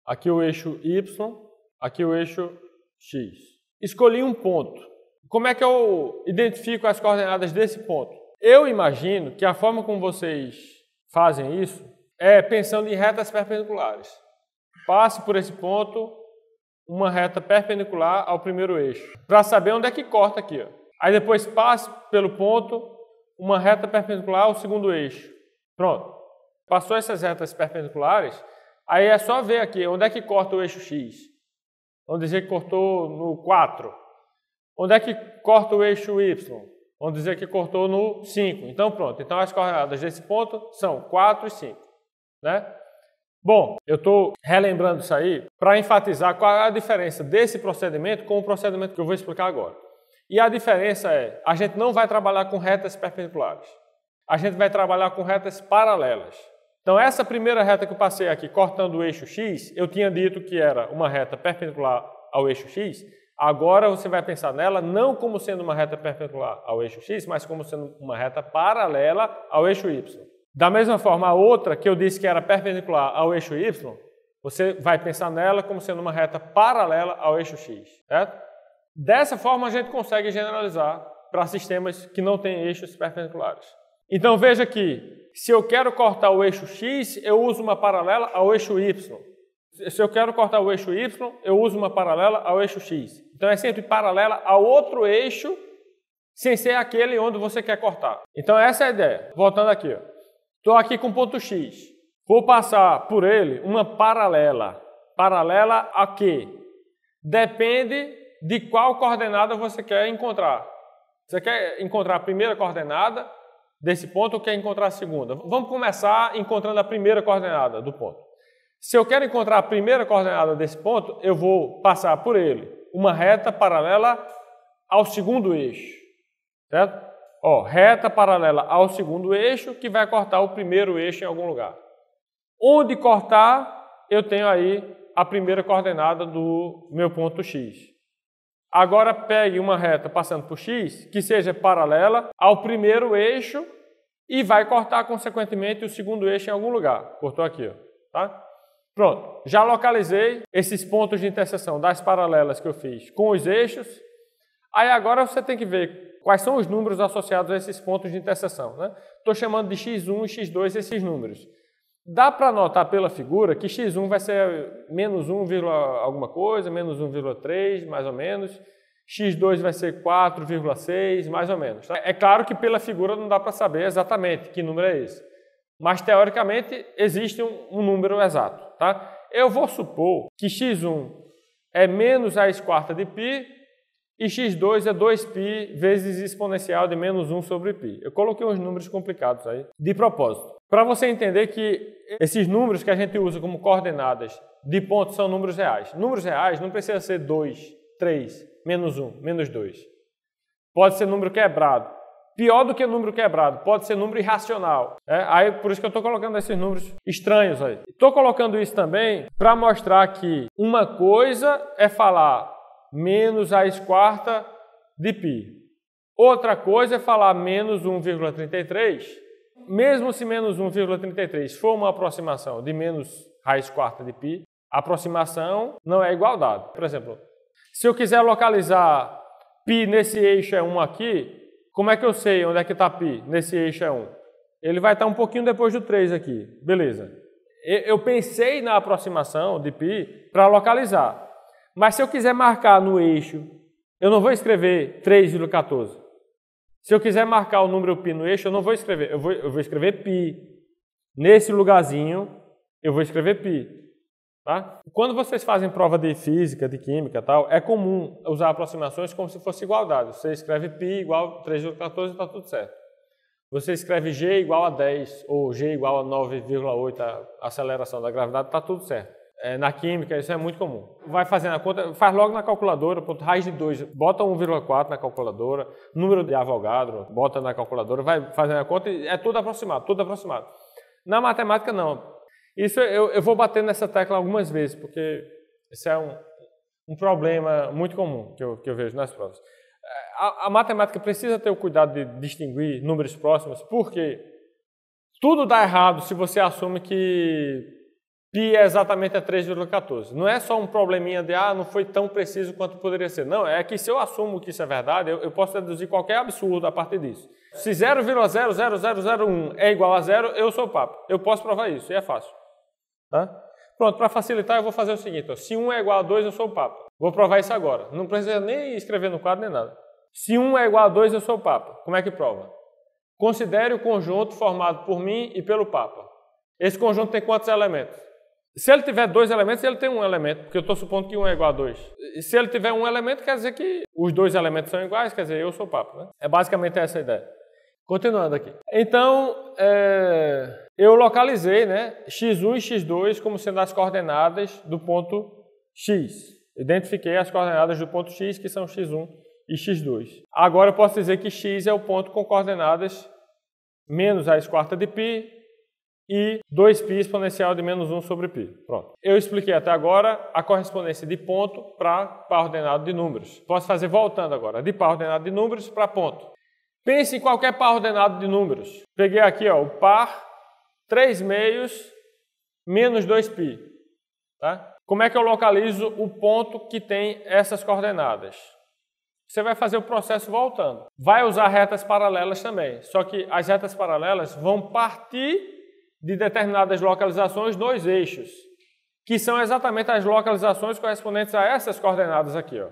Aqui o eixo Y, aqui o eixo X. Escolhi um ponto. Como é que eu identifico as coordenadas desse ponto? Eu imagino que a forma como vocês fazem isso é pensando em retas perpendiculares. Passe por esse ponto uma reta perpendicular ao primeiro eixo, para saber onde é que corta aqui. Aí depois passe pelo ponto uma reta perpendicular ao segundo eixo. Pronto. Passou essas retas perpendiculares, aí é só ver aqui onde é que corta o eixo X. Vamos dizer que cortou no 4. Onde é que corta o eixo Y? Vamos dizer que cortou no 5. Então pronto. Então as coordenadas desse ponto são 4 e 5. Né? Bom, eu estou relembrando isso aí para enfatizar qual é a diferença desse procedimento com o procedimento que eu vou explicar agora. E a diferença é, a gente não vai trabalhar com retas perpendiculares. A gente vai trabalhar com retas paralelas. Então essa primeira reta que eu passei aqui, cortando o eixo X, eu tinha dito que era uma reta perpendicular ao eixo X. Agora você vai pensar nela não como sendo uma reta perpendicular ao eixo X, mas como sendo uma reta paralela ao eixo Y. Da mesma forma, a outra que eu disse que era perpendicular ao eixo Y, você vai pensar nela como sendo uma reta paralela ao eixo X. Certo? Dessa forma, a gente consegue generalizar para sistemas que não têm eixos perpendiculares. Então, veja que, se eu quero cortar o eixo X, eu uso uma paralela ao eixo Y. Se eu quero cortar o eixo Y, eu uso uma paralela ao eixo X. Então, é sempre paralela a outro eixo, sem ser aquele onde você quer cortar. Então, essa é a ideia. Voltando aqui, estou aqui com o ponto X. Vou passar por ele uma paralela. Paralela a quê? Depende de qual coordenada você quer encontrar. Você quer encontrar a primeira coordenada desse ponto ou quer encontrar a segunda? Vamos começar encontrando a primeira coordenada do ponto. Se eu quero encontrar a primeira coordenada desse ponto, eu vou passar por ele uma reta paralela ao segundo eixo. Certo? Ó, reta paralela ao segundo eixo que vai cortar o primeiro eixo em algum lugar. Onde cortar, eu tenho aí a primeira coordenada do meu ponto X. Agora pegue uma reta passando por X que seja paralela ao primeiro eixo e vai cortar, consequentemente, o segundo eixo em algum lugar. Cortou aqui, ó, tá? Pronto, já localizei esses pontos de interseção das paralelas que eu fiz com os eixos. Aí agora você tem que ver quais são os números associados a esses pontos de interseção, né? Estou chamando de x1 e x2 esses números. Dá para notar pela figura que x1 vai ser menos 1, alguma coisa, menos 1,3, mais ou menos. x2 vai ser 4,6, mais ou menos. Tá? É claro que pela figura não dá para saber exatamente que número é esse. Mas, teoricamente, existe um número exato. Tá? Eu vou supor que x1 é menos raiz quarta de π e x2 é 2π vezes exponencial de menos 1 sobre π. Eu coloquei uns números complicados aí, de propósito. Para você entender que esses números que a gente usa como coordenadas de pontos são números reais. Números reais não precisa ser 2, 3, menos 1, menos 2. Pode ser número quebrado. Pior do que número quebrado, pode ser número irracional. Aí, por isso que eu estou colocando esses números estranhos aí. Estou colocando isso também para mostrar que uma coisa é falar menos raiz quarta de π. Outra coisa é falar menos 1,33. Mesmo se menos 1,33 for uma aproximação de menos raiz quarta de π, a aproximação não é igualdade. Por exemplo, se eu quiser localizar π nesse eixo é 1 aqui, como é que eu sei onde é que está π nesse eixo é 1? Ele vai estar um pouquinho depois do 3 aqui. Beleza. Eu pensei na aproximação de π para localizar. Mas se eu quiser marcar no eixo, eu não vou escrever 3,14. Se eu quiser marcar o número π no eixo, eu não vou escrever. Eu vou escrever π. Nesse lugarzinho, eu vou escrever π. Tá? Quando vocês fazem prova de física, de química e tal, é comum usar aproximações como se fosse igualdade. Você escreve π igual a 3,14 e está tudo certo. Você escreve g igual a 10 ou g igual a 9,8, a aceleração da gravidade, está tudo certo. Na química, isso é muito comum. Vai fazendo a conta, faz logo na calculadora, raiz de 2, bota 1,4 na calculadora, número de Avogadro, bota na calculadora, vai fazendo a conta e é tudo aproximado, tudo aproximado. Na matemática, não. Isso eu vou bater nessa tecla algumas vezes, porque isso é um problema muito comum que eu vejo nas provas. A matemática precisa ter o cuidado de distinguir números próximos, porque tudo dá errado se você assume que π é exatamente a 3,14. Não é só um probleminha de, não foi tão preciso quanto poderia ser. Não, é que se eu assumo que isso é verdade, eu posso deduzir qualquer absurdo a partir disso. Se 0,00001 é igual a 0, eu sou o Papa. Eu posso provar isso, e é fácil. Tá? Pronto, para facilitar, eu vou fazer o seguinte. Ó, se 1 é igual a 2, eu sou o Papa. Vou provar isso agora. Não precisa nem escrever no quadro, nem nada. Se 1 é igual a 2, eu sou o Papa. Como é que prova? Considere o conjunto formado por mim e pelo Papa. Esse conjunto tem quantos elementos? Se ele tiver 2 elementos, ele tem um elemento, porque eu estou supondo que 1 é igual a 2. Se ele tiver um elemento, quer dizer que os 2 elementos são iguais, quer dizer, eu sou o Papa. Né? É basicamente essa a ideia. Continuando aqui. Então, eu localizei, né, x1 e x2 como sendo as coordenadas do ponto x. Identifiquei as coordenadas do ponto x, que são x1 e x2. Agora eu posso dizer que x é o ponto com coordenadas menos raiz quarta de π e 2π exponencial de menos 1 sobre π. Pronto. Eu expliquei até agora a correspondência de ponto para par ordenado de números. Posso fazer voltando agora, de par ordenado de números para ponto. Pense em qualquer par ordenado de números. Peguei aqui o par 3 meios menos 2π. Tá? Como é que eu localizo o ponto que tem essas coordenadas? Você vai fazer o processo voltando. Vai usar retas paralelas também, só que as retas paralelas vão partir de determinadas localizações nos eixos, que são exatamente as localizações correspondentes a essas coordenadas aqui.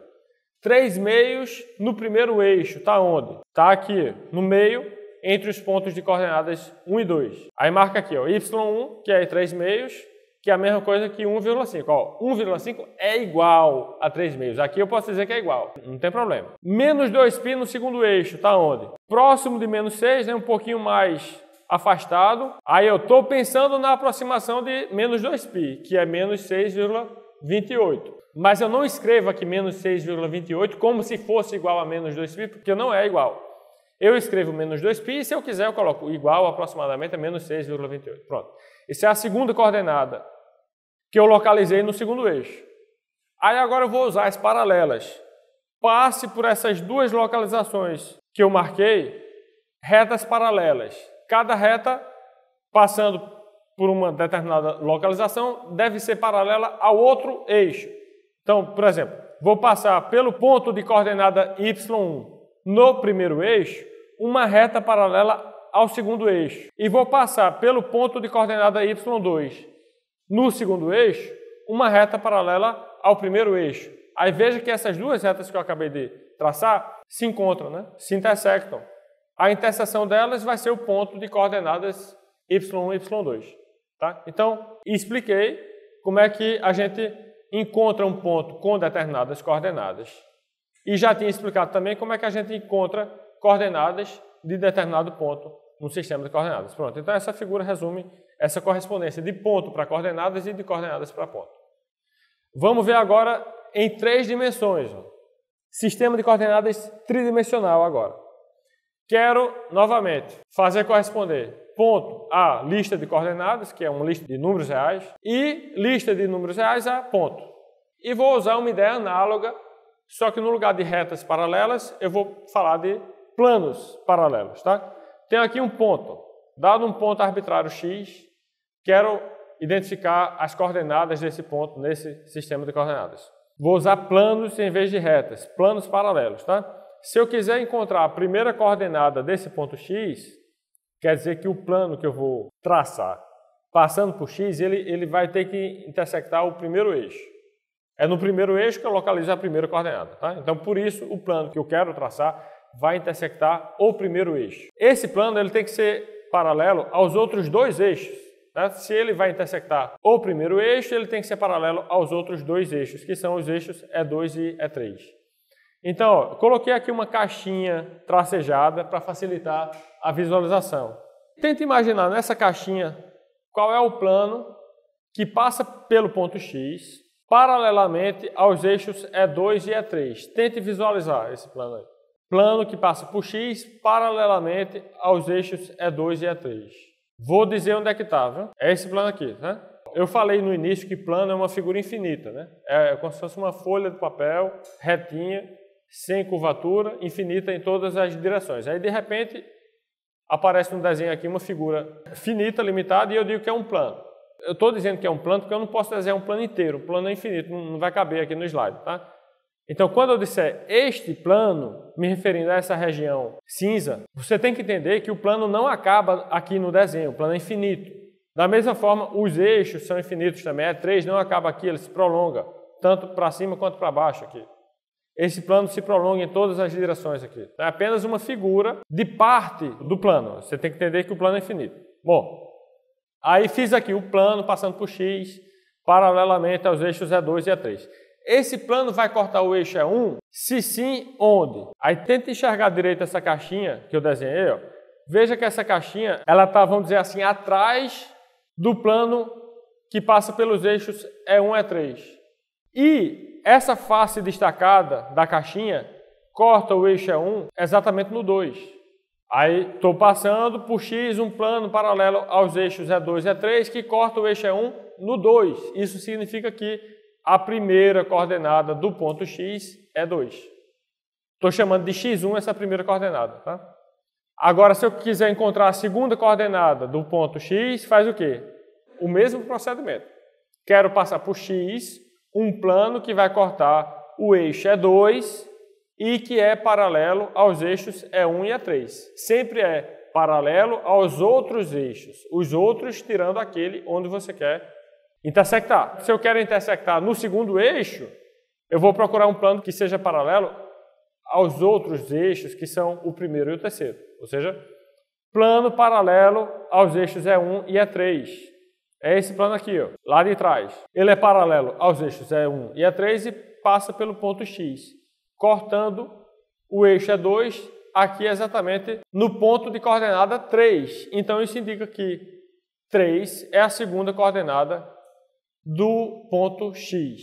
3 meios no primeiro eixo, está onde? Está aqui, no meio, entre os pontos de coordenadas 1 e 2. Aí marca aqui, y1, que é 3 meios, que é a mesma coisa que 1,5. 1,5 é igual a 3 meios. Aqui eu posso dizer que é igual, não tem problema. Menos 2π no segundo eixo, está onde? Próximo de menos 6, né, um pouquinho mais afastado. Aí eu estou pensando na aproximação de menos 2π, que é menos 6,28. Mas eu não escrevo aqui menos 6,28 como se fosse igual a menos 2π, porque não é igual. Eu escrevo menos 2π e se eu quiser eu coloco igual aproximadamente a menos 6,28. Pronto. Essa é a segunda coordenada que eu localizei no segundo eixo. Aí agora eu vou usar as paralelas. Passe por essas duas localizações que eu marquei, retas paralelas. Cada reta, passando por uma determinada localização, deve ser paralela ao outro eixo. Então, por exemplo, vou passar pelo ponto de coordenada y1 no primeiro eixo, uma reta paralela ao segundo eixo. E vou passar pelo ponto de coordenada y2 no segundo eixo, uma reta paralela ao primeiro eixo. Aí veja que essas duas retas que eu acabei de traçar se encontram, né? Se intersectam. A interseção delas vai ser o ponto de coordenadas y1 e y2. Tá? Então, expliquei como é que a gente encontra um ponto com determinadas coordenadas. E já tinha explicado também como é que a gente encontra coordenadas de determinado ponto no sistema de coordenadas. Pronto, então essa figura resume essa correspondência de ponto para coordenadas e de coordenadas para ponto. Vamos ver agora em 3 dimensões. Sistema de coordenadas tridimensional agora. Quero, novamente, fazer corresponder ponto a lista de coordenadas, que é uma lista de números reais, e lista de números reais a ponto. E vou usar uma ideia análoga, só que no lugar de retas paralelas, eu vou falar de planos paralelos. Tá? Tenho aqui um ponto. Dado um ponto arbitrário x, quero identificar as coordenadas desse ponto nesse sistema de coordenadas. Vou usar planos em vez de retas, planos paralelos. Tá? Se eu quiser encontrar a primeira coordenada desse ponto x, quer dizer que o plano que eu vou traçar, passando por x, ele vai ter que intersectar o primeiro eixo. É no primeiro eixo que eu localizo a primeira coordenada. Tá? Então, por isso, o plano que eu quero traçar vai intersectar o primeiro eixo. Esse plano ele tem que ser paralelo aos outros dois eixos. Né? Se ele vai intersectar o primeiro eixo, ele tem que ser paralelo aos outros dois eixos, que são os eixos E2 e E3. Então, ó, coloquei aqui uma caixinha tracejada para facilitar a visualização. Tente imaginar nessa caixinha qual é o plano que passa pelo ponto X paralelamente aos eixos E2 e E3. Tente visualizar esse plano aí. Plano que passa por X paralelamente aos eixos E2 e E3. Vou dizer onde é que está, viu? É esse plano aqui, né? Eu falei no início que plano é uma figura infinita, né? É como se fosse uma folha de papel retinha, sem curvatura, infinita em todas as direções. Aí, de repente, aparece no desenho aqui uma figura finita, limitada, e eu digo que é um plano. Eu estou dizendo que é um plano porque eu não posso desenhar um plano inteiro. O plano é infinito, não vai caber aqui no slide, tá? Então, quando eu disser este plano, me referindo a essa região cinza, você tem que entender que o plano não acaba aqui no desenho, o plano é infinito. Da mesma forma, os eixos são infinitos também. E3 não acaba aqui, ele se prolonga, tanto para cima quanto para baixo aqui. Esse plano se prolonga em todas as direções aqui. É apenas uma figura de parte do plano. Você tem que entender que o plano é infinito. Bom, aí fiz aqui o plano passando por X, paralelamente aos eixos E2 e E3. Esse plano vai cortar o eixo E1? Se sim, onde? Aí tenta enxergar direito essa caixinha que eu desenhei. Ó. Veja que essa caixinha, ela está, vamos dizer assim, atrás do plano que passa pelos eixos E1 e E3. E essa face destacada da caixinha corta o eixo E1 exatamente no 2. Aí estou passando por X um plano paralelo aos eixos E2 e E3 que corta o eixo E1 no 2. Isso significa que a primeira coordenada do ponto X é 2. Estou chamando de X1 essa primeira coordenada. Tá? Agora, se eu quiser encontrar a segunda coordenada do ponto X, faz o quê? O mesmo procedimento. Quero passar por X um plano que vai cortar o eixo E2 e que é paralelo aos eixos E1 e E3. Sempre é paralelo aos outros eixos, os outros tirando aquele onde você quer intersectar. Se eu quero intersectar no segundo eixo, eu vou procurar um plano que seja paralelo aos outros eixos, que são o primeiro e o terceiro. Ou seja, plano paralelo aos eixos E1 e E3. É esse plano aqui, ó, lá de trás. Ele é paralelo aos eixos E1 e E3 e passa pelo ponto X, cortando o eixo E2 aqui exatamente no ponto de coordenada 3. Então, isso indica que 3 é a segunda coordenada do ponto X.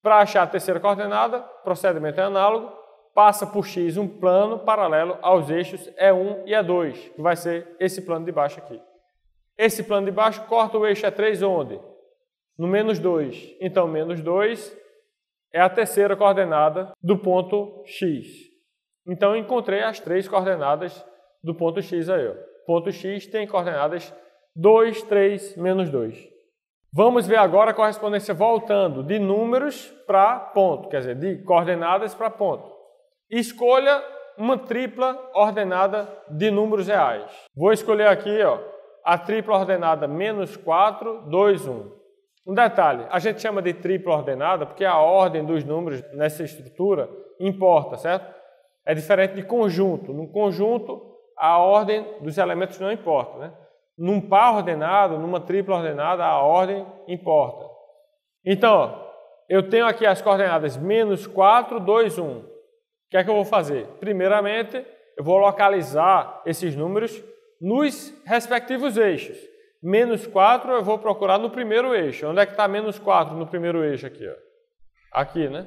Para achar a terceira coordenada, o procedimento é análogo. passa por x um plano paralelo aos eixos E1 e E2, que vai ser esse plano de baixo aqui. Esse plano de baixo corta o eixo E3 onde? No menos 2. Então, menos 2 é a terceira coordenada do ponto x. Então, eu encontrei as três coordenadas do ponto x aí. Ó. Ponto x tem coordenadas 2, 3, menos 2. Vamos ver agora a correspondência voltando de números para ponto, quer dizer, de coordenadas para ponto. Escolha uma tripla ordenada de números reais. Vou escolher aqui ó, a tripla ordenada menos 4, 2, 1. Um detalhe, a gente chama de tripla ordenada porque a ordem dos números nessa estrutura importa, certo? É diferente de conjunto. No conjunto, a ordem dos elementos não importa, né? Num par ordenado, numa tripla ordenada, a ordem importa. Então, ó, eu tenho aqui as coordenadas menos 4, 2, 1. O que é que eu vou fazer? Primeiramente, eu vou localizar esses números nos respectivos eixos. Menos 4 eu vou procurar no primeiro eixo. Onde é que está menos 4 no primeiro eixo aqui? Ó? Aqui, né?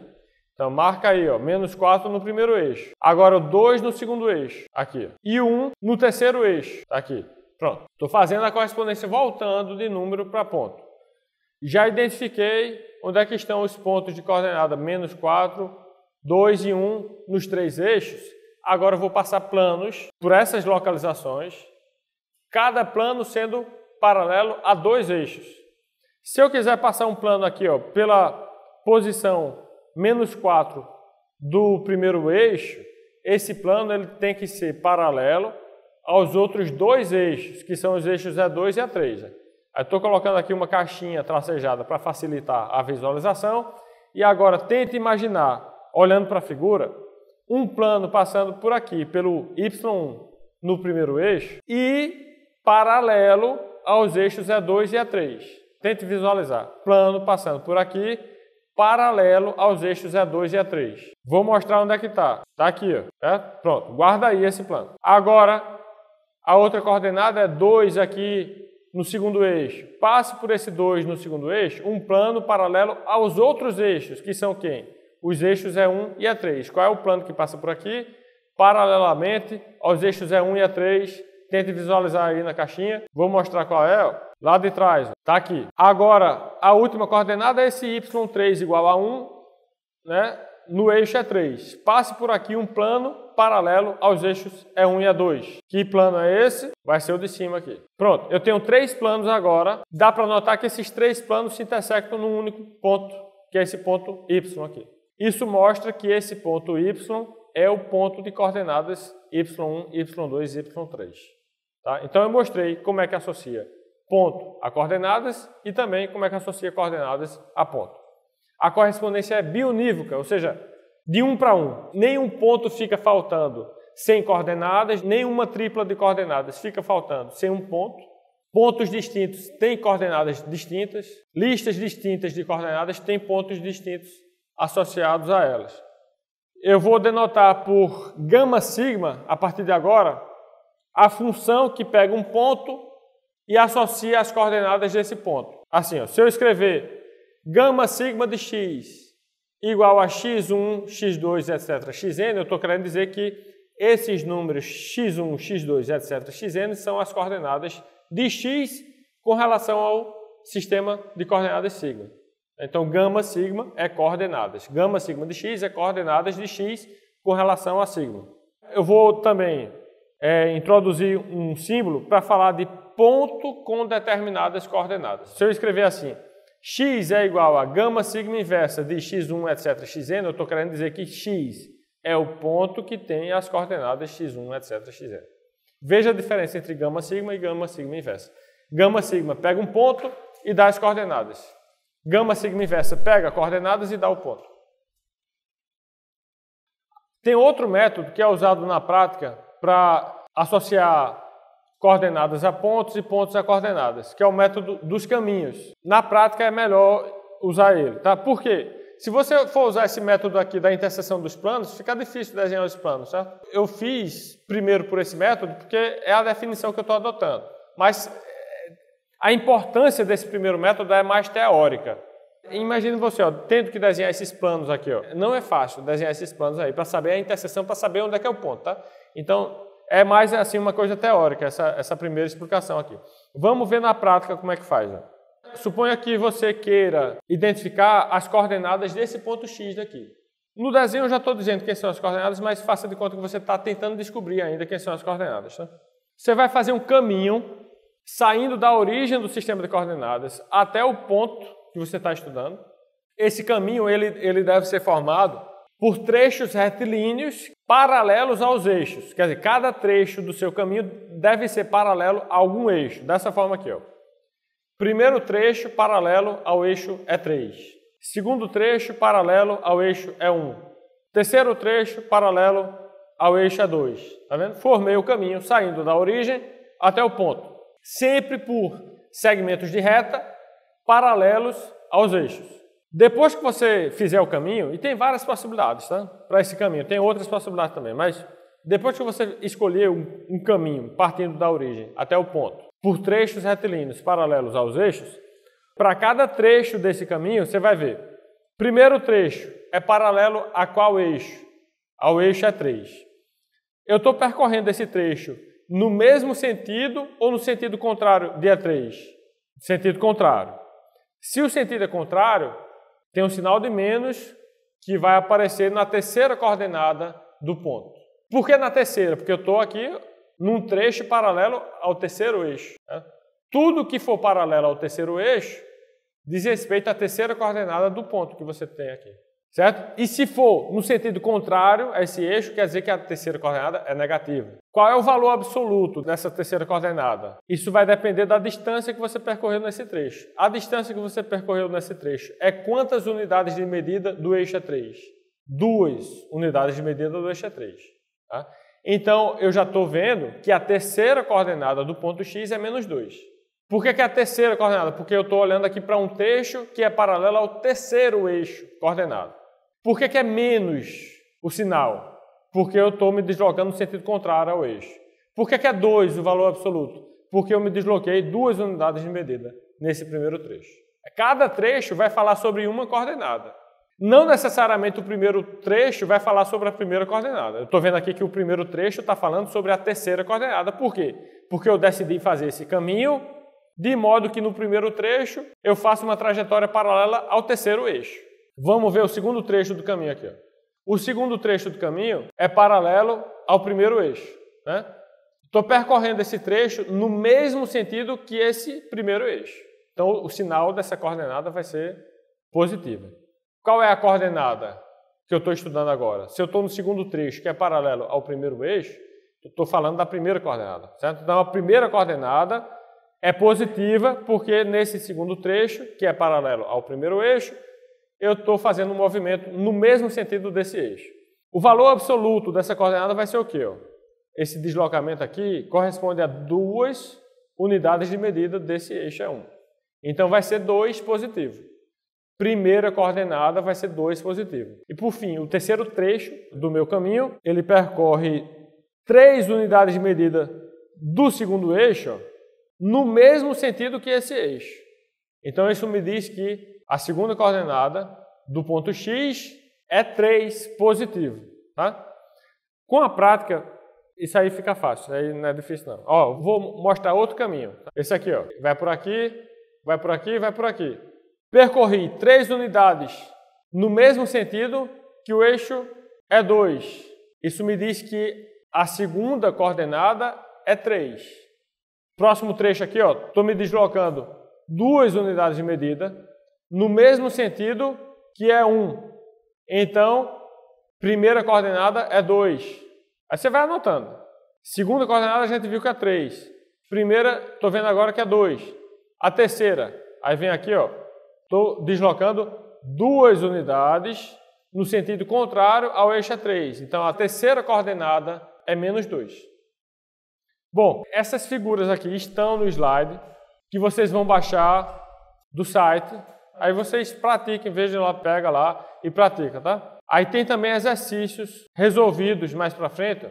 Então, marca aí, ó, menos 4 no primeiro eixo. Agora, o 2 no segundo eixo. Aqui. Ó. E o 1 no terceiro eixo. Aqui. Pronto. Estou fazendo a correspondência voltando de número para ponto. Já identifiquei onde é que estão os pontos de coordenada menos 4, 2 e 1 nos três eixos. Agora eu vou passar planos por essas localizações, cada plano sendo paralelo a dois eixos. Se eu quiser passar um plano aqui ó, pela posição menos 4 do primeiro eixo, esse plano ele tem que ser paralelo aos outros dois eixos, que são os eixos E2 e E3. Estou colocando aqui uma caixinha tracejada para facilitar a visualização. E agora tente imaginar, olhando para a figura, um plano passando por aqui, pelo Y1 no primeiro eixo e paralelo aos eixos E2 e E3. Tente visualizar. Plano passando por aqui, paralelo aos eixos E2 e E3. Vou mostrar onde é que está. Está aqui, ó. Certo? Pronto, guarda aí esse plano. Agora, a outra coordenada é 2 aqui no segundo eixo. Passe por esse 2 no segundo eixo, um plano paralelo aos outros eixos, que são quem? Os eixos E1 e E3. Qual é o plano que passa por aqui? Paralelamente aos eixos E1 e E3. Tente visualizar aí na caixinha. Vou mostrar qual é. Ó. Lá de trás. Está aqui. Agora, a última coordenada é esse Y3 igual a 1, né? No eixo E3. Passe por aqui um plano paralelo aos eixos E1 e E2. Que plano é esse? Vai ser o de cima aqui. Pronto, eu tenho três planos agora. Dá para notar que esses três planos se intersectam num único ponto, que é esse ponto Y aqui. Isso mostra que esse ponto Y é o ponto de coordenadas Y1, Y2 e Y3. Tá? Então eu mostrei como é que associa ponto a coordenadas e também como é que associa coordenadas a ponto. A correspondência é biunívoca, ou seja, de 1 para 1. Nenhum ponto fica faltando sem coordenadas, nenhuma tripla de coordenadas fica faltando sem um ponto. Pontos distintos têm coordenadas distintas, listas distintas de coordenadas têm pontos distintos associados a elas. Eu vou denotar por gama sigma, a partir de agora, a função que pega um ponto e associa as coordenadas desse ponto. Assim, ó, se eu escrever gama sigma de x igual a x1, x2, etc., xn, eu estou querendo dizer que esses números x1, x2, etc., xn são as coordenadas de x com relação ao sistema de coordenadas sigma. Então, gama sigma é coordenadas. Gama sigma de x é coordenadas de x com relação a sigma. Eu vou também introduzir um símbolo para falar de ponto com determinadas coordenadas. Se eu escrever assim, x é igual a gama sigma inversa de x1, etc., xn, eu estou querendo dizer que x é o ponto que tem as coordenadas x1, etc., xn. Veja a diferença entre gama sigma e gama sigma inversa. Gama sigma pega um ponto e dá as coordenadas. Gama sigma inversa pega coordenadas e dá o ponto. Tem outro método que é usado na prática para associar coordenadas a pontos e pontos a coordenadas, que é o método dos caminhos. Na prática é melhor usar ele, tá? Por quê? Se você for usar esse método aqui da interseção dos planos, fica difícil desenhar os planos, certo? Eu fiz primeiro por esse método porque é a definição que eu estou adotando. Mas a importância desse primeiro método é mais teórica. Imagine você, ó, tendo que desenhar esses planos aqui, ó. Não é fácil desenhar esses planos aí para saber a interseção, para saber onde é que é o ponto, tá? Então, é mais assim uma coisa teórica, essa primeira explicação aqui. Vamos ver na prática como é que faz. Ó. Suponha que você queira identificar as coordenadas desse ponto X daqui. No desenho eu já estou dizendo quem são as coordenadas, mas faça de conta que você está tentando descobrir ainda quem são as coordenadas. Tá? Você vai fazer um caminho saindo da origem do sistema de coordenadas até o ponto que você está estudando. Esse caminho ele deve ser formado por trechos retilíneos paralelos aos eixos. Quer dizer, cada trecho do seu caminho deve ser paralelo a algum eixo. Dessa forma aqui. Ó. Primeiro trecho paralelo ao eixo é 3. Segundo trecho paralelo ao eixo é 1. Terceiro trecho paralelo ao eixo é 2. Tá vendo? Formei o caminho saindo da origem até o ponto. Sempre por segmentos de reta paralelos aos eixos. Depois que você fizer o caminho, e tem várias possibilidades, tá? Para esse caminho, tem outras possibilidades também, mas depois que você escolher um caminho partindo da origem até o ponto, por trechos retilíneos paralelos aos eixos, para cada trecho desse caminho, você vai ver. Primeiro trecho é paralelo a qual eixo? Ao eixo é 3. Eu estou percorrendo esse trecho no mesmo sentido ou no sentido contrário de E3? Sentido contrário. Se o sentido é contrário, tem um sinal de menos que vai aparecer na terceira coordenada do ponto. Por que na terceira? Porque eu estou aqui num trecho paralelo ao terceiro eixo. Né? Tudo que for paralelo ao terceiro eixo diz respeito à terceira coordenada do ponto que você tem aqui. Certo? E se for no sentido contrário a esse eixo, quer dizer que a terceira coordenada é negativa. Qual é o valor absoluto dessa terceira coordenada? Isso vai depender da distância que você percorreu nesse trecho. A distância que você percorreu nesse trecho é quantas unidades de medida do eixo é 3? 2 unidades de medida do eixo é 3. Tá? Então, eu já estou vendo que a terceira coordenada do ponto X é menos 2. Por que é a terceira coordenada? Porque eu estou olhando aqui para um trecho que é paralelo ao terceiro eixo coordenado. Por que é menos o sinal? Porque eu estou me deslocando no sentido contrário ao eixo. Por que é 2 o valor absoluto? Porque eu me desloquei 2 unidades de medida nesse primeiro trecho. Cada trecho vai falar sobre uma coordenada. Não necessariamente o primeiro trecho vai falar sobre a primeira coordenada. Eu estou vendo aqui que o primeiro trecho está falando sobre a terceira coordenada. Por quê? Porque eu decidi fazer esse caminho de modo que no primeiro trecho eu faço uma trajetória paralela ao terceiro eixo. Vamos ver o segundo trecho do caminho aqui. Ó. O segundo trecho do caminho é paralelo ao primeiro eixo. Né? Estou percorrendo esse trecho no mesmo sentido que esse primeiro eixo. Então, o sinal dessa coordenada vai ser positiva. Qual é a coordenada que eu estou estudando agora? Se eu estou no segundo trecho, que é paralelo ao primeiro eixo, eu estou falando da primeira coordenada. Certo? Então, a primeira coordenada é positiva porque nesse segundo trecho, que é paralelo ao primeiro eixo, eu estou fazendo um movimento no mesmo sentido desse eixo. O valor absoluto dessa coordenada vai ser o quê? Ó? Esse deslocamento aqui corresponde a 2 unidades de medida desse eixo é 1. Então vai ser 2 positivo. Primeira coordenada vai ser 2 positivo. E por fim, o terceiro trecho do meu caminho, ele percorre 3 unidades de medida do segundo eixo, ó, no mesmo sentido que esse eixo. Então isso me diz que a segunda coordenada do ponto X é 3 positivo. Tá? Com a prática, isso aí fica fácil, aí não é difícil não. Ó, vou mostrar outro caminho. Esse aqui, ó, vai por aqui, vai por aqui, vai por aqui. Percorri 3 unidades no mesmo sentido que o eixo é 2. Isso me diz que a segunda coordenada é 3. Próximo trecho aqui, ó, estou me deslocando 2 unidades de medida no mesmo sentido que é 1. Então, primeira coordenada é 2. Aí você vai anotando. Segunda coordenada a gente viu que é 3. Primeira, estou vendo agora que é 2. A terceira, aí vem aqui, ó, estou deslocando 2 unidades no sentido contrário ao eixo é 3. Então, a terceira coordenada é menos 2. Bom, essas figuras aqui estão no slide que vocês vão baixar do site. Aí vocês pratiquem, vejam lá, pega lá e pratica, tá? Aí tem também exercícios resolvidos mais para frente.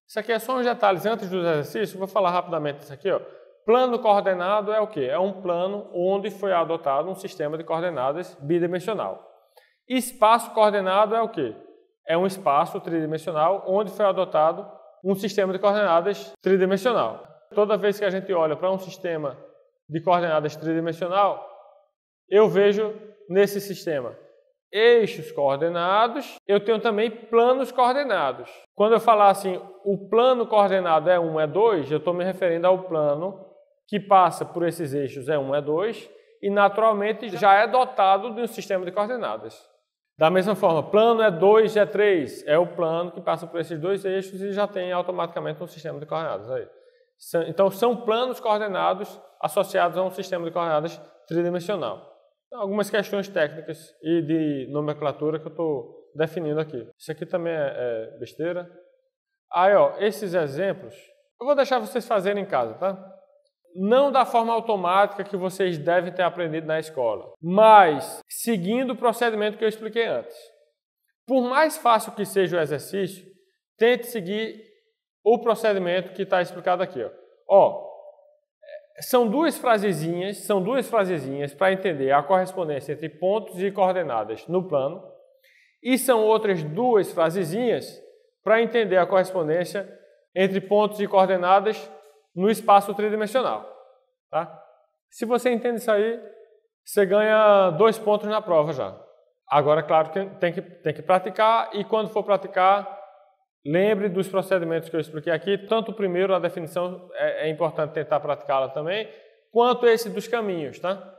Isso aqui é só uns detalhes antes dos exercícios. Vou falar rapidamente isso aqui, ó. Plano coordenado é o quê? É um plano onde foi adotado um sistema de coordenadas bidimensional. Espaço coordenado é o quê? É um espaço tridimensional onde foi adotado um sistema de coordenadas tridimensional. Toda vez que a gente olha para um sistema de coordenadas tridimensional, eu vejo nesse sistema eixos coordenados, eu tenho também planos coordenados. Quando eu falar assim, o plano coordenado é 1, é 2, eu estou me referindo ao plano que passa por esses eixos é 1, é 2, e naturalmente já é dotado de um sistema de coordenadas. Da mesma forma, plano é 2, é 3, é o plano que passa por esses dois eixos e já tem automaticamente um sistema de coordenadas aí. Então, são planos coordenados associados a um sistema de coordenadas tridimensional. Então, algumas questões técnicas e de nomenclatura que eu estou definindo aqui. Isso aqui também é besteira. Aí, ó, esses exemplos, eu vou deixar vocês fazerem em casa, tá? Não da forma automática que vocês devem ter aprendido na escola, mas seguindo o procedimento que eu expliquei antes. Por mais fácil que seja o exercício, tente seguir o procedimento que está explicado aqui. Ó, são duas frasezinhas para entender a correspondência entre pontos e coordenadas no plano, e são outras duas frasezinhas para entender a correspondência entre pontos e coordenadas no espaço tridimensional. Tá? Se você entende isso aí, você ganha 2 pontos na prova já. Agora, claro que tem que praticar, e quando for praticar, lembre dos procedimentos que eu expliquei aqui. Tanto o primeiro, a definição, é importante tentar praticá-la também, quanto esse dos caminhos. Tá?